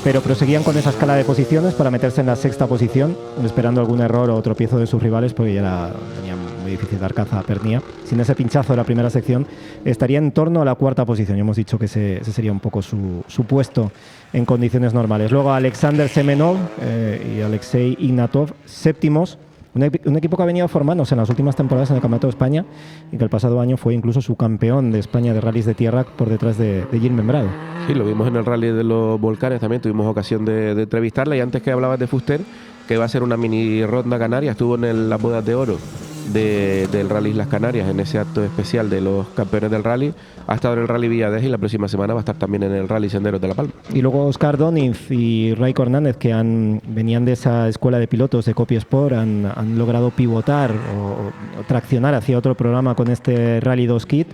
Pero proseguían con esa escala de posiciones para meterse en la 6ª posición, esperando algún error o tropiezo de sus rivales, porque ya tenía muy difícil dar caza a Pernía. Sin ese pinchazo de la primera sección, estaría en torno a la 4ª posición. Ya hemos dicho que ese sería un poco su puesto en condiciones normales. Luego Alexander Semenov y Alexei Ignatov, séptimos. Un equipo que ha venido formándose en las últimas temporadas en el Campeonato de España y que el pasado año fue incluso subcampeón de España de rallies de tierra por detrás de Gil Membrado. Sí, lo vimos en el rally de los volcanes también, tuvimos ocasión de entrevistarla, y antes que hablabas de Fuster, que va a ser una mini ronda canaria, estuvo en las bodas de oro del Rally Islas Canarias, en ese acto especial de los campeones del rally. Ha estado en el Rally Villadeje y la próxima semana va a estar también en el Rally Senderos de La Palma. Y luego Óscar Doniz y Raiko Hernández, que venían de esa escuela de pilotos de Copy Sport, han logrado pivotar o traccionar hacia otro programa con este Rally 2 Kit,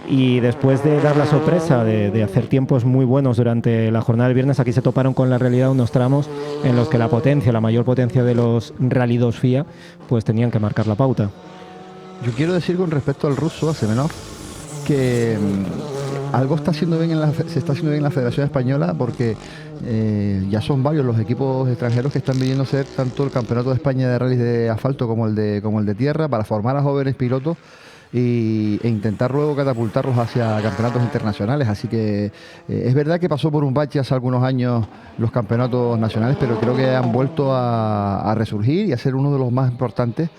y después de dar la sorpresa de hacer tiempos muy buenos durante la jornada del viernes, aquí se toparon con la realidad de unos tramos en los que la mayor potencia de los Rally 2 FIA, pues tenían que marcar la pauta. Yo quiero decir con respecto al ruso, a Semenov, que algo se está haciendo bien en la Federación Española, porque ya son varios los equipos extranjeros que están viniendo a hacer tanto el Campeonato de España de rallies de asfalto como el de tierra, para formar a jóvenes pilotos e intentar luego catapultarlos hacia campeonatos internacionales. Así que es verdad que pasó por un bache hace algunos años los campeonatos nacionales, pero creo que han vuelto a resurgir y a ser uno de los más importantes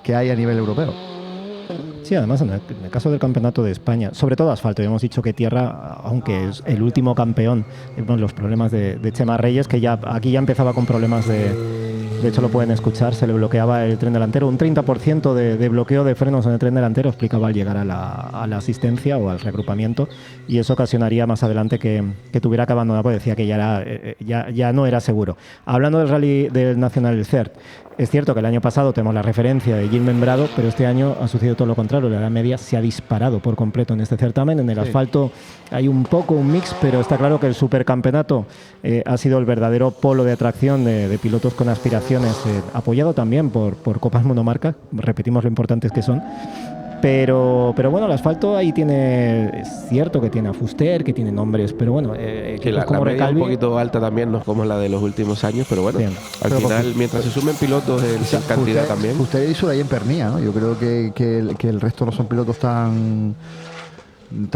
que hay a nivel europeo. Sí, además en el caso del Campeonato de España, sobre todo asfalto, hemos dicho que tierra, aunque es el último campeón, los problemas de Chema Reyes, que aquí ya empezaba con problemas de hecho lo pueden escuchar, se le bloqueaba el tren delantero, un 30% de bloqueo de frenos en el tren delantero, explicaba al llegar a la asistencia o al reagrupamiento, y eso ocasionaría más adelante que tuviera que abandonar, porque decía que ya no era seguro. Hablando del rally del Nacional del CERT, es cierto que el año pasado tenemos la referencia de Gil Membrado, pero este año ha sucedido todo lo contrario. La edad media se ha disparado por completo en este certamen. En el asfalto hay un mix, pero está claro que el supercampeonato ha sido el verdadero polo de atracción de pilotos con aspiraciones, apoyado también por copas monomarca. Repetimos lo importantes que son. Pero bueno, el asfalto ahí es cierto que tiene a Fuster, que tiene nombres, pero bueno, que la media es un poquito alta también, no es como la de los últimos años, pero bueno, al final, mientras se sumen pilotos en cantidad también. Usted hizo ahí en Pernía, ¿no? Yo creo que el resto no son pilotos tan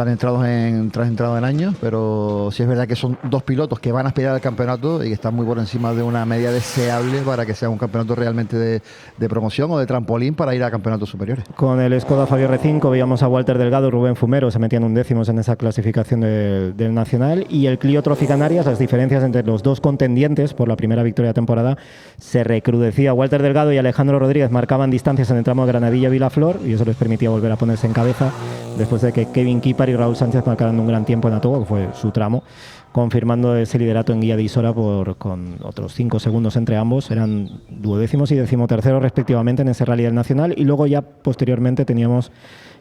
entrados en años, pero sí es verdad que son dos pilotos que van a aspirar al campeonato y que están muy por encima de una media deseable para que sea un campeonato realmente de promoción o de trampolín para ir a campeonatos superiores. Con el Skoda Fabio R5 veíamos a Walter Delgado y Rubén Fumero, se metían undécimos en esa clasificación del Nacional, y el Clio Trophy Canarias, las diferencias entre los dos contendientes por la primera victoria de temporada se recrudecía. Walter Delgado y Alejandro Rodríguez marcaban distancias en el tramo de Granadilla-Vilaflor, y eso les permitía volver a ponerse en cabeza después de que Kevin Kipar y Raúl Sánchez marcaron un gran tiempo en Atogo, que fue su tramo, confirmando ese liderato en guía de Isora con otros 5 segundos entre ambos. Eran 12º y 13º respectivamente en ese Rally del Nacional, y luego ya posteriormente teníamos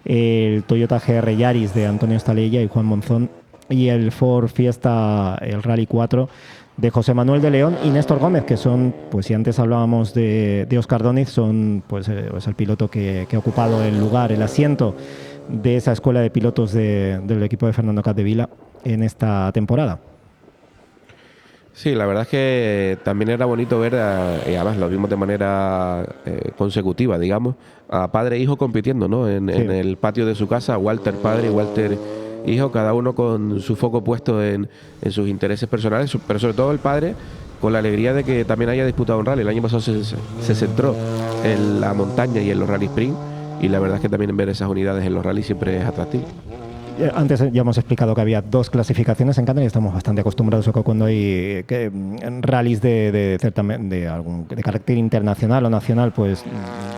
el Toyota GR Yaris de Antonio Estalella y Juan Monzón, y el Ford Fiesta, el Rally 4 de José Manuel de León y Néstor Gómez, que son, pues si antes hablábamos de Óscar Doniz, son pues el piloto que ha ocupado el asiento de esa escuela de pilotos del equipo de Fernando Capdevila en esta temporada. Sí, la verdad es que también era bonito ver, y además lo vimos de manera consecutiva, digamos, a padre e hijo compitiendo, ¿no? En el patio de su casa, Walter padre y Walter hijo, cada uno con su foco puesto en sus intereses personales, pero sobre todo el padre con la alegría de que también haya disputado un rally. El año pasado se centró en la montaña y en los rally sprint, y la verdad es que también ver esas unidades en los rallies siempre es atractivo. Antes ya hemos explicado que había 2 clasificaciones en Canarias, estamos bastante acostumbrados a que cuando hay rallies de carácter internacional o nacional, pues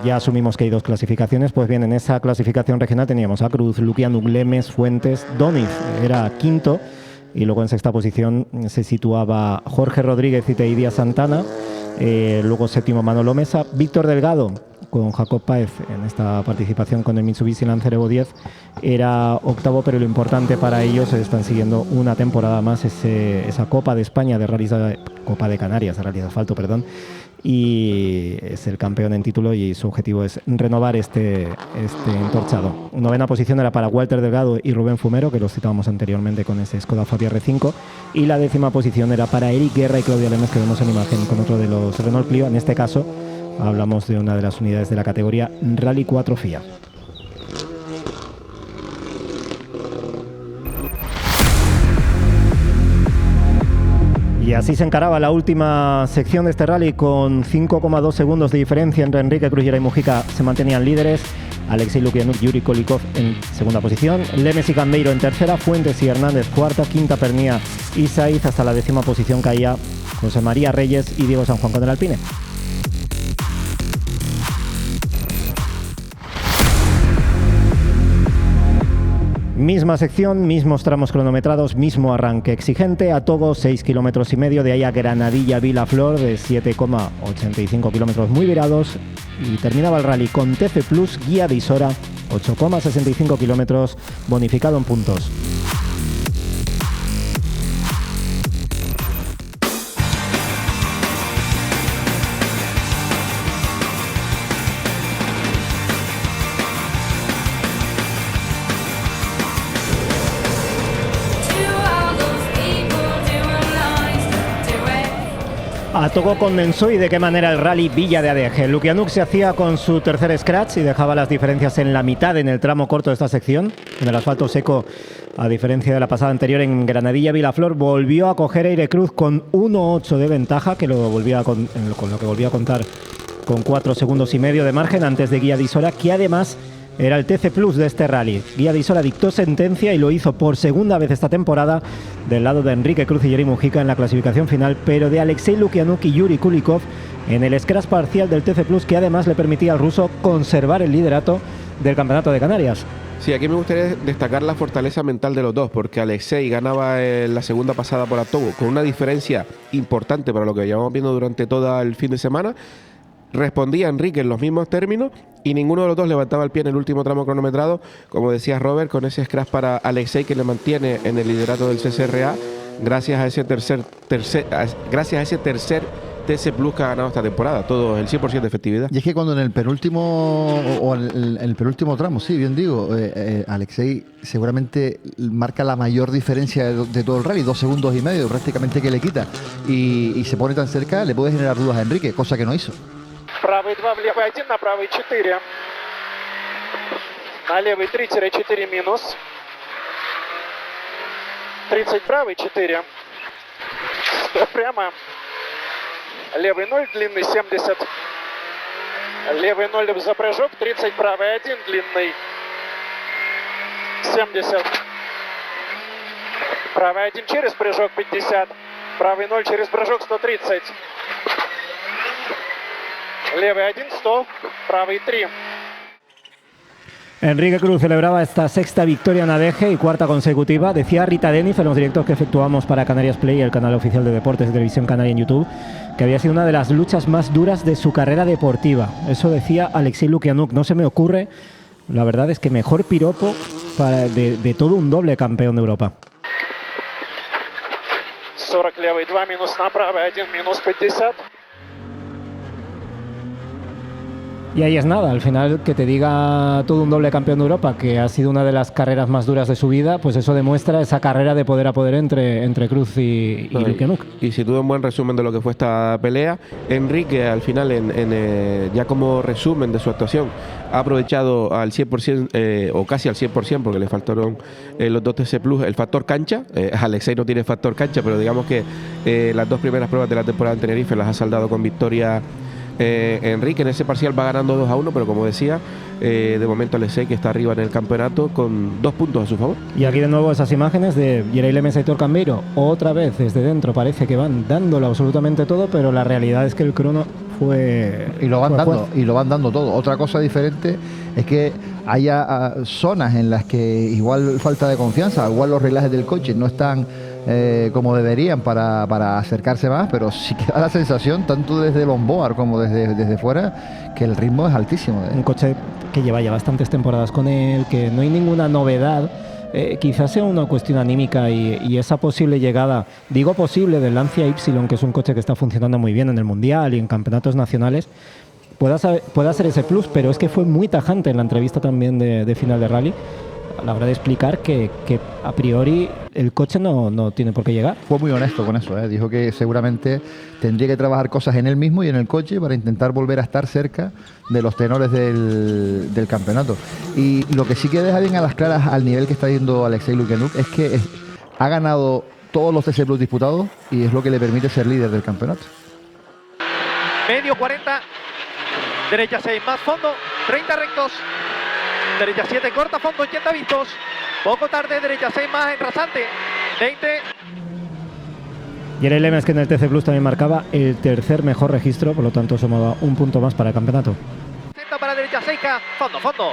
ya asumimos que hay 2 clasificaciones. Pues bien, en esa clasificación regional teníamos a Cruz, Luquiano, Lemes, Fuentes, Doniz era quinto, y luego en sexta posición se situaba Jorge Rodríguez y Teidia Santana, luego séptimo Manolo Mesa, Víctor Delgado con Jacob Páez en esta participación con el Mitsubishi Lancer Evo 10 era octavo, pero lo importante para ellos es están siguiendo una temporada más esa Copa de España de rallies, Copa de Canarias de rallies de asfalto, perdón, y es el campeón en título y su objetivo es renovar este entorchado. Novena posición era para Walter Delgado y Rubén Fumero, que los citábamos anteriormente con ese Skoda Fabia R5, y la 10ª posición era para Eric Guerra y Claudia Lemes, que vemos en imagen con otro de los Renault Clio. En este caso hablamos de una de las unidades de la categoría Rally 4 FIA. Y así se encaraba la última sección de este rally, con 5,2 segundos de diferencia entre Enrique Cruz y Mujica. Se mantenían líderes, Alexei Lukianuk, Yuri Kolikov en segunda posición, Lemes y Cambeiro en tercera, Fuentes y Hernández cuarta, quinta Pernía y Saiz, hasta la 10ª posición caía José María Reyes y Diego San Juan con el Alpine. Misma sección, mismos tramos cronometrados, mismo arranque exigente, a Togo 6,5 kilómetros, de ahí a Granadilla Vilaflor de 7,85 kilómetros muy virados, y terminaba el rally con TC Plus Guía de Isora, 8,65 kilómetros bonificado en puntos. A Togo condensó y de qué manera el rally Villa de Adeje. Lukianuk se hacía con su tercer scratch y dejaba las diferencias en la mitad en el tramo corto de esta sección. En el asfalto seco, a diferencia de la pasada anterior en Granadilla Vilaflor, volvió a coger Aire Cruz con 1,8 de ventaja, que lo volvía con lo que volvía a contar con 4,5 segundos de margen antes de Guía de Isora, que además era el TC Plus de este rally. Guía de Isora dictó sentencia y lo hizo por segunda vez esta temporada del lado de Enrique Cruz y Yeri Mujica en la clasificación final, pero de Alexei Lukianuk y Yuri Kulikov en el scratch parcial del TC Plus, que además le permitía al ruso conservar el liderato del Campeonato de Canarias. Sí, aquí me gustaría destacar la fortaleza mental de los dos, porque Alexei ganaba la segunda pasada por Togo con una diferencia importante para lo que llevamos viendo durante todo el fin de semana. Respondía Enrique en los mismos términos y ninguno de los dos levantaba el pie en el último tramo cronometrado, como decía Robert, con ese scratch para Alexei, que le mantiene en el liderato del CCRA gracias a ese tercer TC Plus que ha ganado esta temporada, todo el 100% de efectividad. Y es que cuando en el penúltimo o en el penúltimo tramo, sí, bien digo, Alexei seguramente marca la mayor diferencia de todo el rally, 2,5 segundos prácticamente que le quita, y se pone tan cerca, le puede generar dudas a Enrique, cosa que no hizo. Правый 2, в левый 1, на правый 4. На левый 3-4 минус. 30 правый 4. Прямо. Левый 0, длинный 70. Левый 0 за прыжок, 30 правый 1, длинный 70. Правый 1 через прыжок 50. Правый 0 через прыжок 130. Левый 1, 100, правый 3. Enrique Cruz celebraba esta sexta victoria en Adeje y cuarta consecutiva. Decía Rita Deniz en los directos que efectuamos para Canarias Play, el canal oficial de deportes de Televisión Canaria en YouTube, que había sido una de las luchas más duras de su carrera deportiva. Eso decía Alexei Lukianuk. No se me ocurre, la verdad es que mejor piropo de todo un doble campeón de Europa. 40 левый 2, минус на правый 1, минус 50. Y ahí es nada, al final que te diga todo un doble campeón de Europa, que ha sido una de las carreras más duras de su vida, pues eso demuestra esa carrera de poder a poder entre Cruz y Lukianuk. Y si tuve un buen resumen de lo que fue esta pelea, Enrique al final, ya como resumen de su actuación, ha aprovechado al 100%, o casi al 100%, porque le faltaron los dos TC Plus, el factor cancha. Alexei no tiene factor cancha, pero digamos que las dos primeras pruebas de la temporada en Tenerife las ha saldado con victoria. Enrique en ese parcial va ganando 2-1, pero como decía, de momento Alexei, que está arriba en el campeonato con 2 puntos a su favor. Y aquí de nuevo esas imágenes de Yereile Mesa y Aitor Cambeiro, otra vez desde dentro, parece que van dándolo absolutamente todo, pero la realidad es que el crono fue... Y lo van dando todo. Otra cosa diferente es que haya zonas en las que igual falta de confianza, igual los reglajes del coche no están como deberían para acercarse más, pero sí que da la sensación, tanto desde el onboard como desde fuera, que el ritmo es altísimo. Un coche que lleva ya bastantes temporadas con él, que no hay ninguna novedad. Quizás sea una cuestión anímica y esa posible llegada, digo posible, del Lancia Y, que es un coche que está funcionando muy bien en el Mundial y en campeonatos nacionales, pueda ser ese plus, pero es que fue muy tajante en la entrevista también de final de rally a la hora de explicar que a priori el coche no tiene por qué llegar. Fue muy honesto con eso, dijo que seguramente tendría que trabajar cosas en él mismo y en el coche para intentar volver a estar cerca de los tenores del campeonato. Y lo que sí que deja bien a las claras al nivel que está yendo Alexei Lukianuk es que ha ganado todos los TC Plus disputados y es lo que le permite ser líder del campeonato. Medio 40, derecha 6 más fondo, 30 rectos. Derecha 7 corta, fondo 80 vistos. Poco tarde, derecha 6 más en rasante, 20. Yereile Mesa, que en el TC Plus también marcaba el tercer mejor registro, por lo tanto sumaba un punto más para el campeonato. Para derecha 6K, fondo.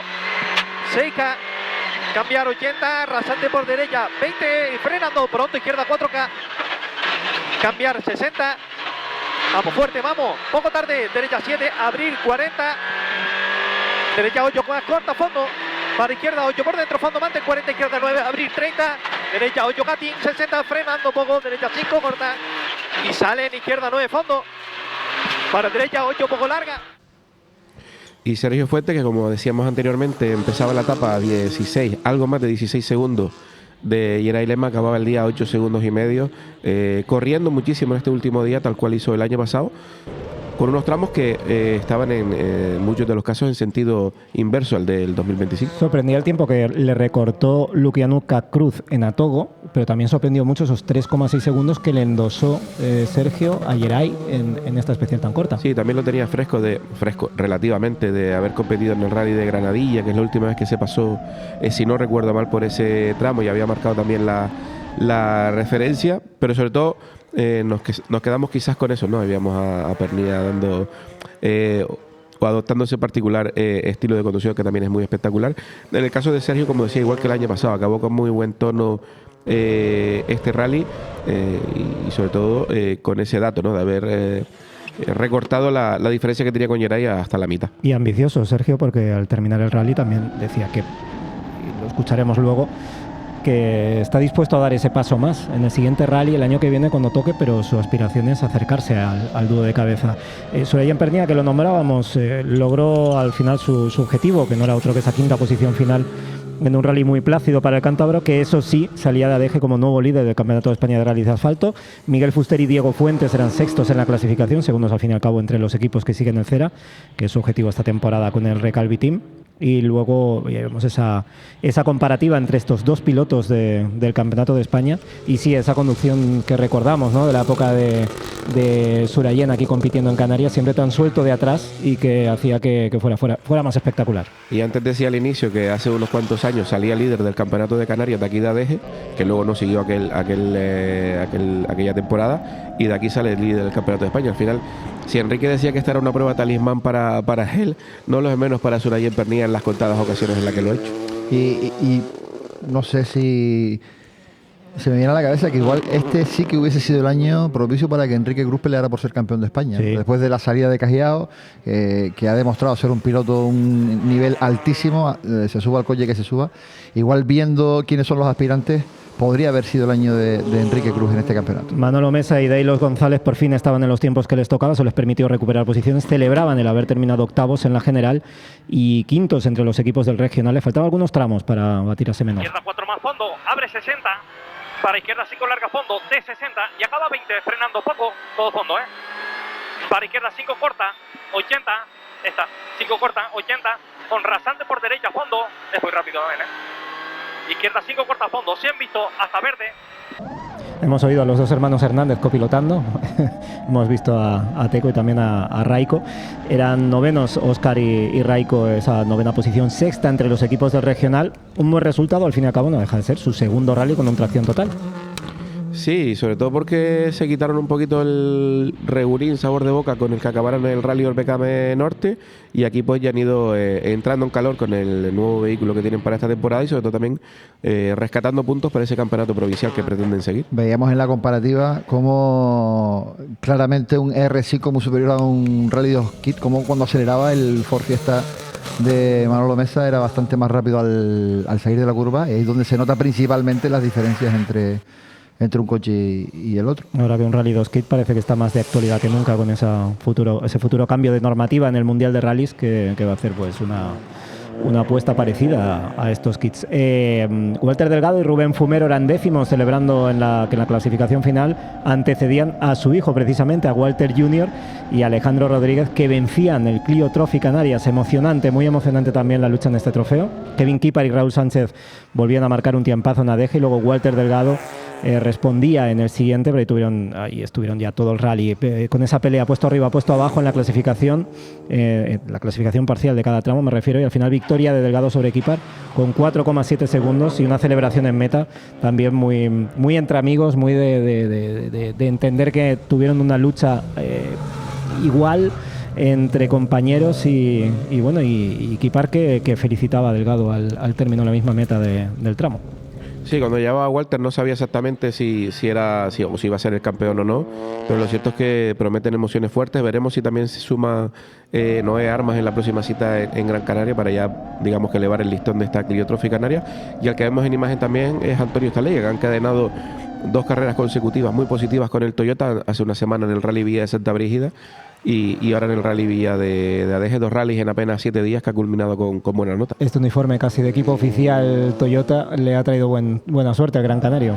6K, Cambiar 80, rasante por derecha 20 y frenando pronto, izquierda 4K. Cambiar 60. Vamos fuerte, vamos. Poco tarde, derecha 7, abrir 40. Derecha 8 más corta, fondo. Para izquierda 8 por dentro, fondo mantén 40, izquierda 9, abrir 30. Derecha 8 cutting, 60, frenando poco, derecha 5 corta. Y sale en izquierda 9, fondo. Para derecha 8 poco larga. Y Sergio Fuente, que como decíamos anteriormente, empezaba la etapa a 16, algo más de 16 segundos de Geray Lema, acababa el día a 8 segundos y medio, corriendo muchísimo en este último día, tal cual hizo el año pasado, con unos tramos que estaban en muchos de los casos en sentido inverso al del 2025. Sorprendía el tiempo que le recortó Lukianuk Cruz en Atogo, pero también sorprendió mucho esos 3,6 segundos que le endosó Sergio a Geray en esta especial tan corta. Sí, también lo tenía fresco relativamente, de haber competido en el Rally de Granadilla, que es la última vez que se pasó, si no recuerdo mal, por ese tramo, y había marcado también la referencia, pero sobre todo nos quedamos quizás con eso, ¿no? Habíamos a Pernilla dando o adoptando ese particular estilo de conducción que también es muy espectacular. En el caso de Sergio, como decía, igual que el año pasado, acabó con muy buen tono este rally y sobre todo con ese dato, ¿no? De haber recortado la diferencia que tenía con Geray hasta la mitad. Y ambicioso Sergio, porque al terminar el rally también decía que, y lo escucharemos luego, que está dispuesto a dar ese paso más en el siguiente rally el año que viene cuando toque, pero su aspiración es acercarse al dúo de cabeza. Soraya Pernilla, que lo nombrábamos, logró al final su objetivo, que no era otro que esa quinta posición final en un rally muy plácido para el cántabro, que eso sí salía de ADG como nuevo líder del Campeonato de España de Rally de Asfalto. Miguel Fuster y Diego Fuentes eran sextos en la clasificación, segundos al fin y al cabo entre los equipos que siguen el CERA, que es su objetivo esta temporada con el Recalvi Team. Y luego ya vemos esa comparativa entre estos dos pilotos del Campeonato de España, y sí, esa conducción que recordamos, ¿no?, de la época de Surayen aquí compitiendo en Canarias, siempre tan suelto de atrás y que hacía que fuera más espectacular. Y antes decía al inicio que hace unos cuantos años salía líder del Campeonato de Canarias de aquí de ADG, que luego no siguió aquella temporada, y de aquí sale el líder del Campeonato de España. Al final, si Enrique decía que esta era una prueba talismán para él, no lo es menos para Soraya Pernilla en las contadas ocasiones en las que lo ha hecho. Y no sé si se me viene a la cabeza que igual este sí que hubiese sido el año propicio para que Enrique Cruz peleara por ser campeón de España. Sí. Después de la salida de Cajiao, que ha demostrado ser un piloto un nivel altísimo, se suba al coche que se suba. Igual viendo quiénes son los aspirantes, podría haber sido el año de Enrique Cruz en este campeonato. Manolo Mesa y Deilos González por fin estaban en los tiempos que les tocaba, eso les permitió recuperar posiciones, celebraban el haber terminado octavos en la general y quintos entre los equipos del regional. Le faltaban algunos tramos para batir a Semenov. Izquierda 4 más fondo, abre 60, para izquierda 5 larga fondo, de 60 y acaba 20, frenando poco, todo fondo, Para izquierda 5 corta, 80, esta, 5 corta, 80, con rasante por derecha fondo, es muy rápido también, Izquierda 5 corta fondo, se han visto hasta verde. Hemos oído a los dos hermanos Hernández copilotando, hemos visto a Teco y también a Raiko. Eran novenos Óscar y Raiko, esa novena posición, sexta entre los equipos del regional. Un buen resultado, al fin y al cabo no deja de ser su segundo rally con un tracción total. Sí, sobre todo porque se quitaron un poquito el regulín sabor de boca con el que acabaron el Rally Orbecame Norte, y aquí pues ya han ido entrando en calor con el nuevo vehículo que tienen para esta temporada y sobre todo también rescatando puntos para ese campeonato provincial que pretenden seguir. Veíamos en la comparativa cómo claramente un R5 muy superior a un Rally 2 Kit, como cuando aceleraba el Ford Fiesta de Manolo Mesa era bastante más rápido al salir de la curva, y es donde se nota principalmente las diferencias entre un coche y el otro. Ahora que un Rally 2 Kit parece que está más de actualidad que nunca con ese futuro cambio de normativa en el Mundial de Rallys que va a hacer pues una apuesta parecida a estos kits. Walter Delgado y Rubén Fumero eran décimos, celebrando que en la clasificación final antecedían a su hijo precisamente, a Walter Jr. y Alejandro Rodríguez, que vencían el Clio Trophy Canarias. Emocionante, muy emocionante también la lucha en este trofeo. Kevin Kippar y Raúl Sánchez volvían a marcar un tiempazo en ADG y luego Walter Delgado respondía en el siguiente, pero ahí estuvieron ya todo el rally con esa pelea puesto arriba, puesto abajo en la clasificación parcial de cada tramo me refiero, y al final victoria de Delgado sobre Kippar con 4,7 segundos y una celebración en meta también muy entre amigos, muy de entender que tuvieron una lucha igual entre compañeros y bueno, y Kipar que felicitaba a Delgado al término de la misma meta del tramo. Sí, cuando llevaba a Walter no sabía exactamente si iba a ser el campeón o no, pero lo cierto es que prometen emociones fuertes. Veremos si también se suma Noé Armas en la próxima cita en Gran Canaria para ya, digamos, que elevar el listón de esta Clio Trophy Canaria. Y al que vemos en imagen también es Antonio Staleya, que ha encadenado 2 carreras consecutivas muy positivas con el Toyota, hace una semana en el Rally Villa de Santa Brígida y ahora en el Rally Villa de ADG, 2 rallies en apenas 7 días que ha culminado con buena nota. Este uniforme casi de equipo oficial Toyota le ha traído buena suerte al Gran Canario.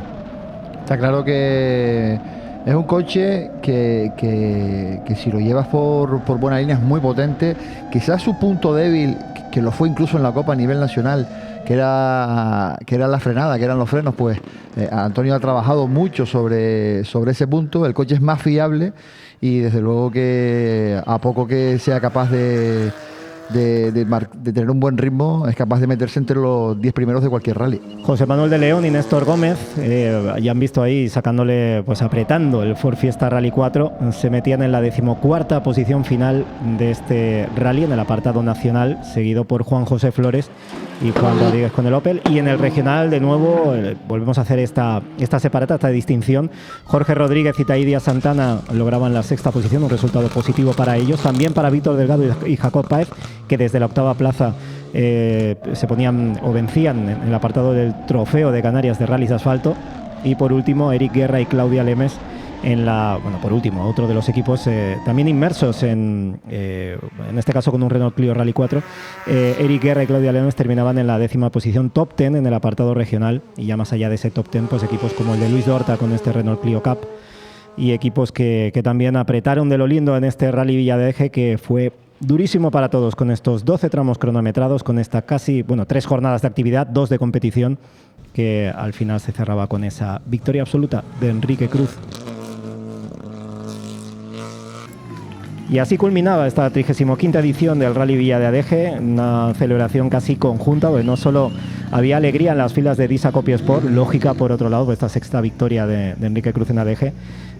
Está claro que es un coche que si lo llevas por buena línea es muy potente. Quizás su punto débil, que lo fue incluso en la Copa a nivel nacional, que era la frenada, que eran los frenos, pues Antonio ha trabajado mucho sobre ese punto. El coche es más fiable y desde luego que a poco que sea capaz de tener un buen ritmo, es capaz de meterse entre los 10 primeros de cualquier rally. José Manuel de León y Néstor Gómez, ya han visto ahí sacándole, pues apretando el Ford Fiesta Rally 4, se metían en la 14ª posición final de este rally en el apartado nacional, seguido por Juan José Flores y Juan Rodríguez con el Opel. Y en el regional, de nuevo, volvemos a hacer esta separata, esta distinción. Jorge Rodríguez y Taidia Santana lograban la 6ª posición, un resultado positivo para ellos. También para Víctor Delgado y Jacob Páez, que desde la 8ª plaza se ponían o vencían en el apartado del trofeo de Canarias de rallies de asfalto. Y por último, Eric Guerra y Claudia Lemes por último, otro de los equipos también inmersos en este caso con un Renault Clio Rally 4. Eric Guerra y Claudia Lemes terminaban en la 10ª posición, top 10 en el apartado regional, y ya más allá de ese top 10, pues equipos como el de Luis Dorta con este Renault Clio Cup y equipos que también apretaron de lo lindo en este Rally Villa de Eje, que fue durísimo para todos, con estos 12 tramos cronometrados, con esta 3 jornadas de actividad, 2 de competición, que al final se cerraba con esa victoria absoluta de Enrique Cruz. Y así culminaba esta 35ª edición del Rally Villa de Adeje, una celebración casi conjunta, donde no solo había alegría en las filas de Disa Copy Sport, lógica por otro lado, esta 6ª victoria de Enrique Cruz en Adeje,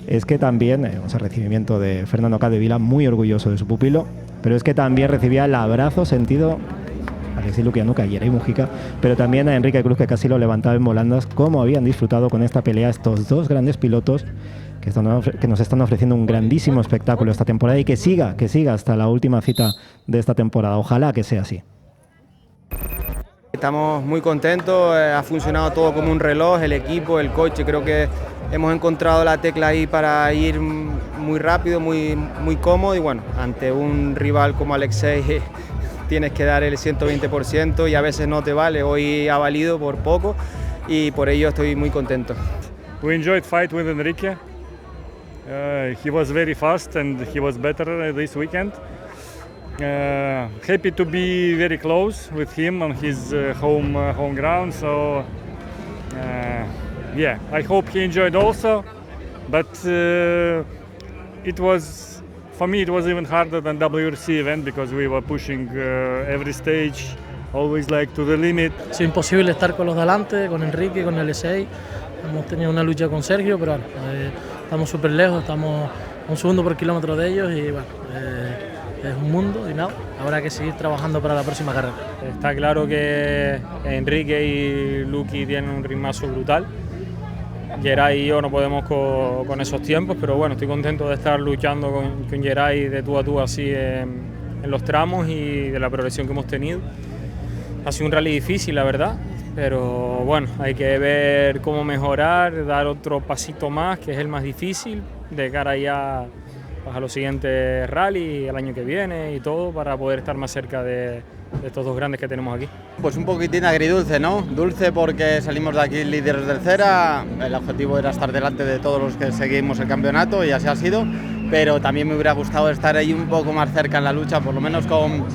es que también, ese recibimiento de Fernando Capdevila, muy orgulloso de su pupilo, pero es que también recibía el abrazo sentido a Alexis Lukianuka y Yerei Mujica, pero también a Enrique Cruz, que casi lo levantaba en volandas, cómo habían disfrutado con esta pelea estos 2 grandes pilotos que nos están ofreciendo un grandísimo espectáculo esta temporada y que siga hasta la última cita de esta temporada. Ojalá que sea así. Estamos muy contentos, ha funcionado todo como un reloj, el equipo, el coche, creo que hemos encontrado la tecla ahí para ir muy rápido, muy cómodo, y bueno, ante un rival como Alexei tienes que dar el 120% y a veces no te vale. Hoy ha valido por poco y por ello estoy muy contento. We enjoyed fight with Enrique. He was very fast and he was better this weekend. Happy to be very close with him on his home ground. So yeah, I hope he enjoyed also. But it was, for me, it was even harder than WRC event because we were pushing every stage, always like to the limit. Es imposible estar con los de adelante, con Enrique, con el E6. Hemos tenido una lucha con Sergio, pero bueno, estamos súper lejos, estamos a 1 segundo por kilómetro de ellos y bueno, es un mundo y nada, habrá que seguir trabajando para la próxima carrera. Está claro que Enrique y Luki tienen un ritmazo brutal. Yeray y yo no podemos con esos tiempos, pero bueno, estoy contento de estar luchando con Yeray de tú a tú así en los tramos y de la progresión que hemos tenido. Ha sido un rally difícil, la verdad, pero bueno, hay que ver cómo mejorar, dar otro pasito más, que es el más difícil, de cara ya pues, a los siguientes rally, el año que viene y todo, para poder estar más cerca de estos 2 grandes que tenemos aquí. Pues un poquitín agridulce, ¿no? Dulce porque salimos de aquí líderes del CERA, el objetivo era estar delante de todos los que seguimos el campeonato y así ha sido, pero también me hubiera gustado estar ahí un poco más cerca en la lucha, por lo menos con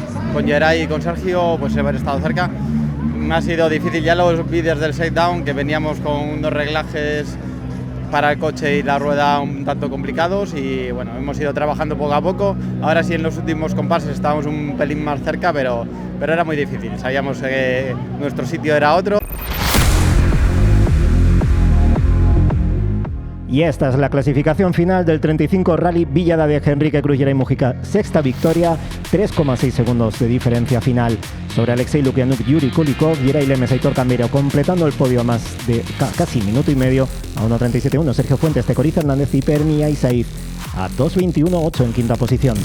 Yeray y con Sergio, pues haber estado cerca. Me ha sido difícil ya los vídeos del shakedown, que veníamos con unos reglajes para el coche y la rueda un tanto complicados y bueno, hemos ido trabajando poco a poco. Ahora sí, en los últimos compases estábamos un pelín más cerca, pero era muy difícil. Sabíamos que nuestro sitio era otro. Y esta es la clasificación final del 35 Rally Villa de Adeje. Enrique Cruz Geray Mujica, sexta victoria, 3,6 segundos de diferencia final sobre Alexei Lukianuk, Yuri Kulikov, Geray Lemes, Aitor Cambeiro, completando el podio a más de casi minuto y medio, a 1.37.1 Sergio Fuentes, Tecoriz Hernández y Permi Aisaid a 2.21.8 en quinta posición.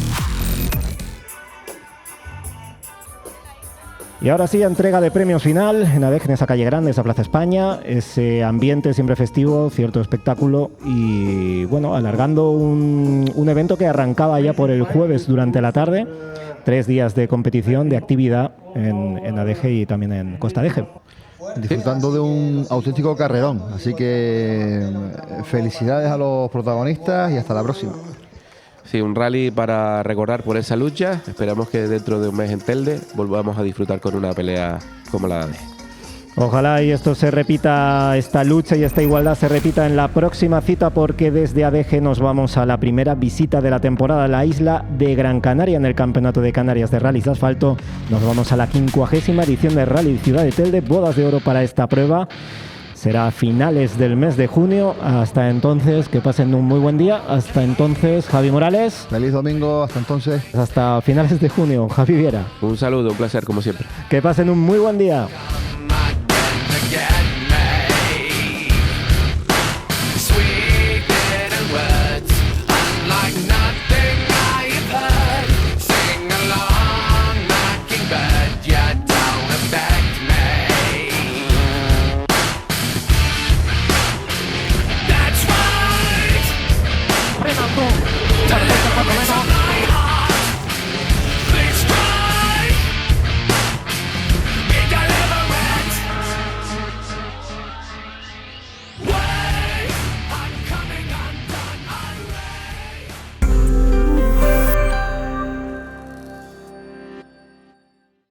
Y ahora sí, entrega de premios final en Adeje, en esa calle grande, esa Plaza España, ese ambiente siempre festivo, cierto espectáculo y bueno, alargando un evento que arrancaba ya por el jueves durante la tarde, 3 días de competición, de actividad en Adeje y también en Costa Adeje. Disfrutando de un auténtico carrerón, así que felicidades a los protagonistas y hasta la próxima. Sí, un rally para recordar por esa lucha. Esperamos que dentro de un mes en Telde volvamos a disfrutar con una pelea como la de. Ojalá y esto se repita, esta lucha y esta igualdad se repita en la próxima cita, porque desde Adeje nos vamos a la primera visita de la temporada a la isla de Gran Canaria en el Campeonato de Canarias de Rallys de Asfalto. Nos vamos a la 50ª edición de Rally Ciudad de Telde, bodas de oro para esta prueba. Será a finales del mes de junio. Hasta entonces, que pasen un muy buen día. Hasta entonces, Javi Morales. Feliz domingo, hasta entonces. Hasta finales de junio, Javi Viera. Un saludo, un placer como siempre. Que pasen un muy buen día.